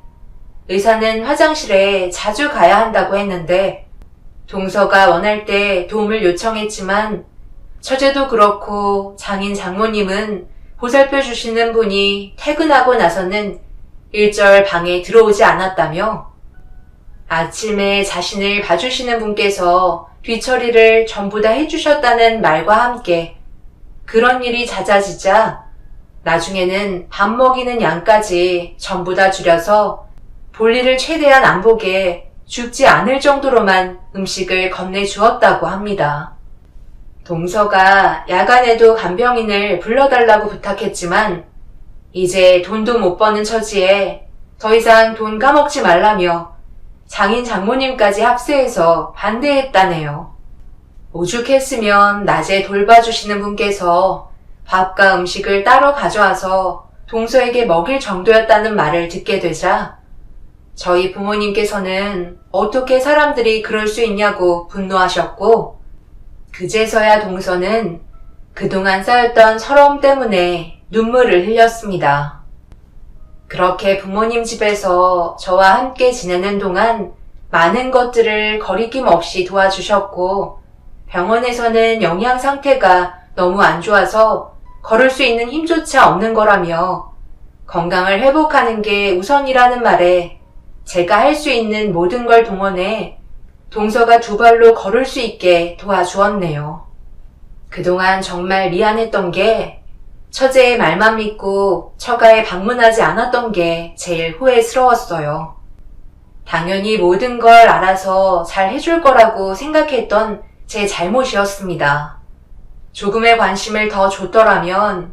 의사는 화장실에 자주 가야 한다고 했는데 동서가 원할 때 도움을 요청했지만 처제도 그렇고 장인 장모님은 보살펴 주시는 분이 퇴근하고 나서는 일절 방에 들어오지 않았다며 아침에 자신을 봐주시는 분께서 뒤처리를 전부 다 해주셨다는 말과 함께 그런 일이 잦아지자 나중에는 밥 먹이는 양까지 전부 다 줄여서 볼일을 최대한 안 보게 죽지 않을 정도로만 음식을 건네주었다고 합니다. 동서가 야간에도 간병인을 불러달라고 부탁했지만 이제 돈도 못 버는 처지에 더 이상 돈 까먹지 말라며 장인 장모님까지 합세해서 반대했다네요. 오죽했으면 낮에 돌봐주시는 분께서 밥과 음식을 따로 가져와서 동서에게 먹일 정도였다는 말을 듣게 되자 저희 부모님께서는 어떻게 사람들이 그럴 수 있냐고 분노하셨고 그제서야 동서는 그동안 쌓였던 서러움 때문에 눈물을 흘렸습니다. 그렇게 부모님 집에서 저와 함께 지내는 동안 많은 것들을 거리낌 없이 도와주셨고 병원에서는 영양 상태가 너무 안 좋아서 걸을 수 있는 힘조차 없는 거라며 건강을 회복하는 게 우선이라는 말에 제가 할 수 있는 모든 걸 동원해 동서가 두 발로 걸을 수 있게 도와주었네요. 그동안 정말 미안했던 게 처제의 말만 믿고 처가에 방문하지 않았던 게 제일 후회스러웠어요. 당연히 모든 걸 알아서 잘 해줄 거라고 생각했던 제 잘못이었습니다. 조금의 관심을 더 줬더라면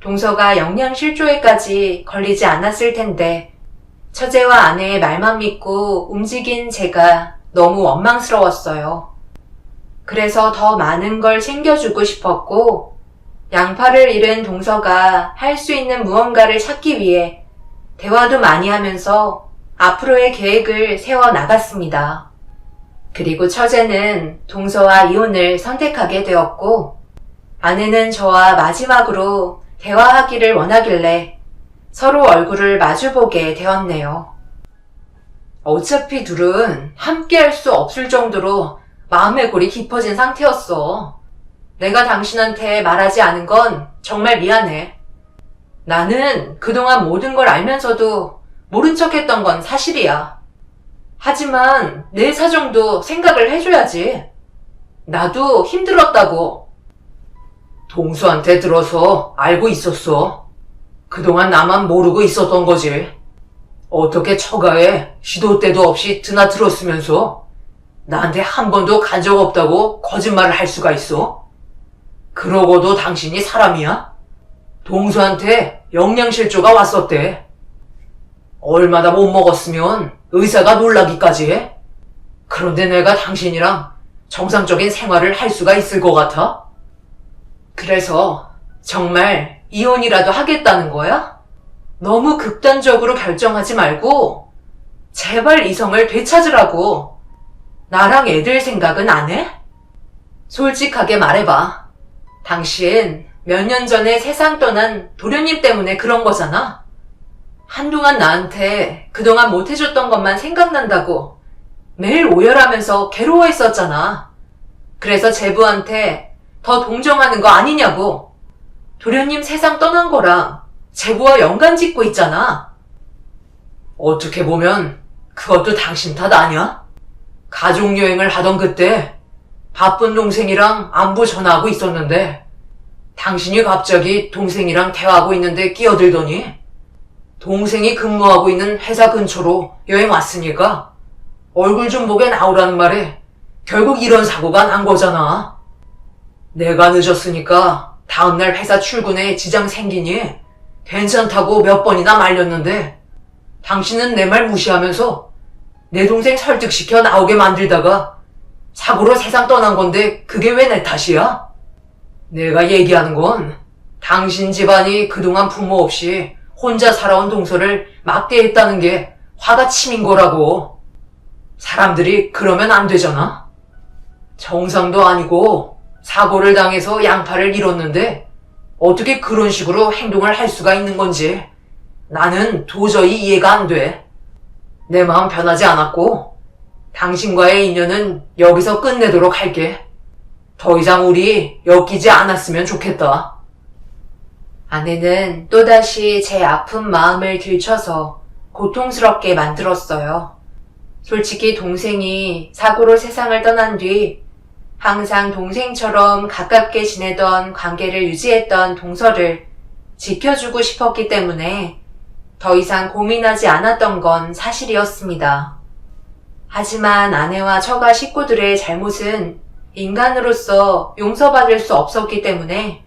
동서가 영양실조에까지 걸리지 않았을 텐데 처제와 아내의 말만 믿고 움직인 제가 너무 원망스러웠어요. 그래서 더 많은 걸 챙겨주고 싶었고 양팔을 잃은 동서가 할 수 있는 무언가를 찾기 위해 대화도 많이 하면서 앞으로의 계획을 세워 나갔습니다. 그리고 처제는 동서와 이혼을 선택하게 되었고, 아내는 저와 마지막으로 대화하기를 원하길래 서로 얼굴을 마주보게 되었네요. 어차피 둘은 함께 할 수 없을 정도로 마음의 골이 깊어진 상태였어. 내가 당신한테 말하지 않은 건 정말 미안해. 나는 그동안 모든 걸 알면서도 모른 척 했던 건 사실이야. 하지만 내 사정도 생각을 해줘야지. 나도 힘들었다고. 동수한테 들어서 알고 있었어. 그동안 나만 모르고 있었던 거지. 어떻게 처가에 시도 때도 없이 드나들었으면서 나한테 한 번도 간 적 없다고 거짓말을 할 수가 있어? 그러고도 당신이 사람이야? 동수한테 영양실조가 왔었대. 얼마나 못 먹었으면 의사가 놀라기까지 해? 그런데 내가 당신이랑 정상적인 생활을 할 수가 있을 것 같아? 그래서 정말 이혼이라도 하겠다는 거야? 너무 극단적으로 결정하지 말고 제발 이성을 되찾으라고. 나랑 애들 생각은 안 해? 솔직하게 말해봐. 당신 몇 년 전에 세상 떠난 도련님 때문에 그런 거잖아. 한동안 나한테 그동안 못해줬던 것만 생각난다고 매일 오열하면서 괴로워했었잖아. 그래서 제부한테 더 동정하는 거 아니냐고. 도련님 세상 떠난 거랑 제부와 연관 짓고 있잖아. 어떻게 보면 그것도 당신 탓 아니야? 가족여행을 하던 그때 바쁜 동생이랑 안부 전화하고 있었는데 당신이 갑자기 동생이랑 대화하고 있는데 끼어들더니 동생이 근무하고 있는 회사 근처로 여행 왔으니까 얼굴 좀 보게 나오라는 말에 결국 이런 사고가 난 거잖아. 내가 늦었으니까 다음날 회사 출근에 지장 생기니 괜찮다고 몇 번이나 말렸는데 당신은 내 말 무시하면서 내 동생 설득시켜 나오게 만들다가 사고로 세상 떠난 건데 그게 왜 내 탓이야? 내가 얘기하는 건 당신 집안이 그동안 부모 없이 혼자 살아온 동서를 막대했다는 게 화가 치민 거라고. 사람들이 그러면 안 되잖아. 정상도 아니고 사고를 당해서 양팔을 잃었는데 어떻게 그런 식으로 행동을 할 수가 있는 건지 나는 도저히 이해가 안 돼. 내 마음 변하지 않았고 당신과의 인연은 여기서 끝내도록 할게. 더 이상 우리 엮이지 않았으면 좋겠다. 아내는 또다시 제 아픈 마음을 들춰서 고통스럽게 만들었어요. 솔직히 동생이 사고로 세상을 떠난 뒤 항상 동생처럼 가깝게 지내던 관계를 유지했던 동서를 지켜주고 싶었기 때문에 더 이상 고민하지 않았던 건 사실이었습니다. 하지만 아내와 처가 식구들의 잘못은 인간으로서 용서받을 수 없었기 때문에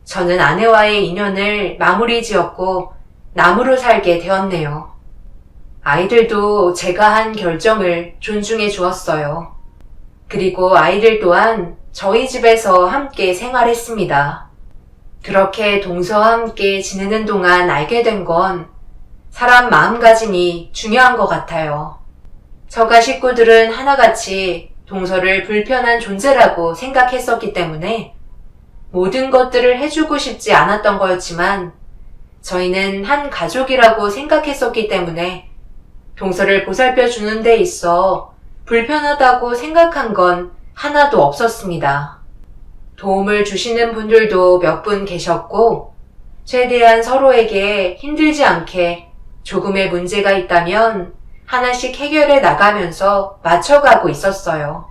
저는 아내와의 인연을 마무리 지었고 남으로 살게 되었네요. 아이들도 제가 한 결정을 존중해 주었어요. 그리고 아이들 또한 저희 집에서 함께 생활했습니다. 그렇게 동서와 함께 지내는 동안 알게 된 건 사람 마음가짐이 중요한 것 같아요. 처가 식구들은 하나같이 동서를 불편한 존재라고 생각했었기 때문에 모든 것들을 해주고 싶지 않았던 거였지만 저희는 한 가족이라고 생각했었기 때문에 동서를 보살펴 주는 데 있어 불편하다고 생각한 건 하나도 없었습니다. 도움을 주시는 분들도 몇 분 계셨고 최대한 서로에게 힘들지 않게 조금의 문제가 있다면 하나씩 해결해 나가면서 맞춰가고 있었어요.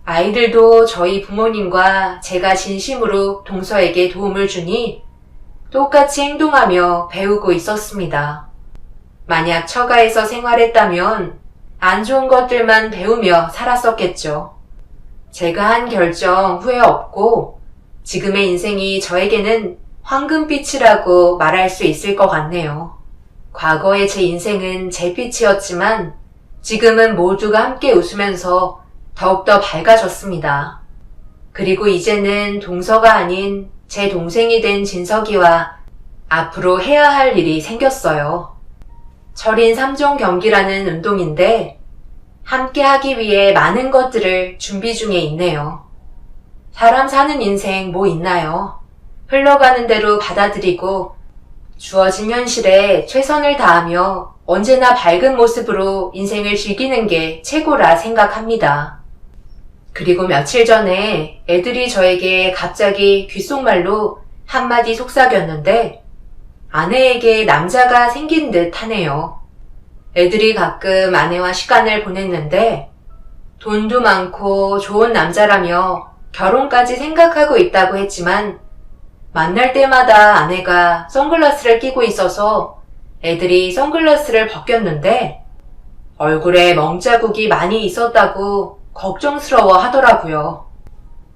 아이들도 저희 부모님과 제가 진심으로 동서에게 도움을 주니 똑같이 행동하며 배우고 있었습니다. 만약 처가에서 생활했다면 안 좋은 것들만 배우며 살았었겠죠. 제가 한 결정 후회 없고 지금의 인생이 저에게는 황금빛이라고 말할 수 있을 것 같네요. 과거의 제 인생은 제 빛이었지만 지금은 모두가 함께 웃으면서 더욱더 밝아졌습니다. 그리고 이제는 동서가 아닌 제 동생이 된 진석이와 앞으로 해야 할 일이 생겼어요. 철인 3종 경기라는 운동인데 함께 하기 위해 많은 것들을 준비 중에 있네요. 사람 사는 인생 뭐 있나요? 흘러가는 대로 받아들이고 주어진 현실에 최선을 다하며 언제나 밝은 모습으로 인생을 즐기는 게 최고라 생각합니다. 그리고 며칠 전에 애들이 저에게 갑자기 귓속말로 한마디 속삭였는데 아내에게 남자가 생긴 듯 하네요. 애들이 가끔 아내와 시간을 보냈는데 돈도 많고 좋은 남자라며 결혼까지 생각하고 있다고 했지만 만날 때마다 아내가 선글라스를 끼고 있어서 애들이 선글라스를 벗겼는데 얼굴에 멍자국이 많이 있었다고 걱정스러워 하더라고요.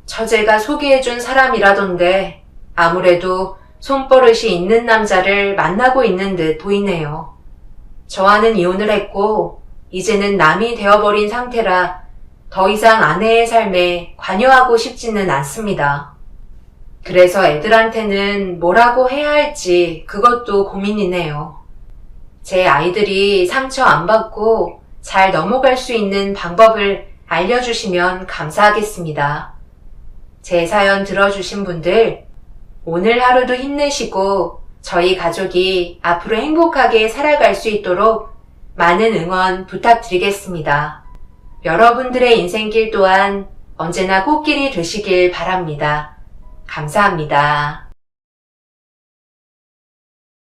처제가 소개해준 사람이라던데 아무래도 손버릇이 있는 남자를 만나고 있는 듯 보이네요. 저와는 이혼을 했고 이제는 남이 되어버린 상태라 더 이상 아내의 삶에 관여하고 싶지는 않습니다. 그래서 애들한테는 뭐라고 해야 할지 그것도 고민이네요. 제 아이들이 상처 안 받고 잘 넘어갈 수 있는 방법을 알려주시면 감사하겠습니다. 제 사연 들어주신 분들, 오늘 하루도 힘내시고 저희 가족이 앞으로 행복하게 살아갈 수 있도록 많은 응원 부탁드리겠습니다. 여러분들의 인생길 또한 언제나 꽃길이 되시길 바랍니다. 감사합니다.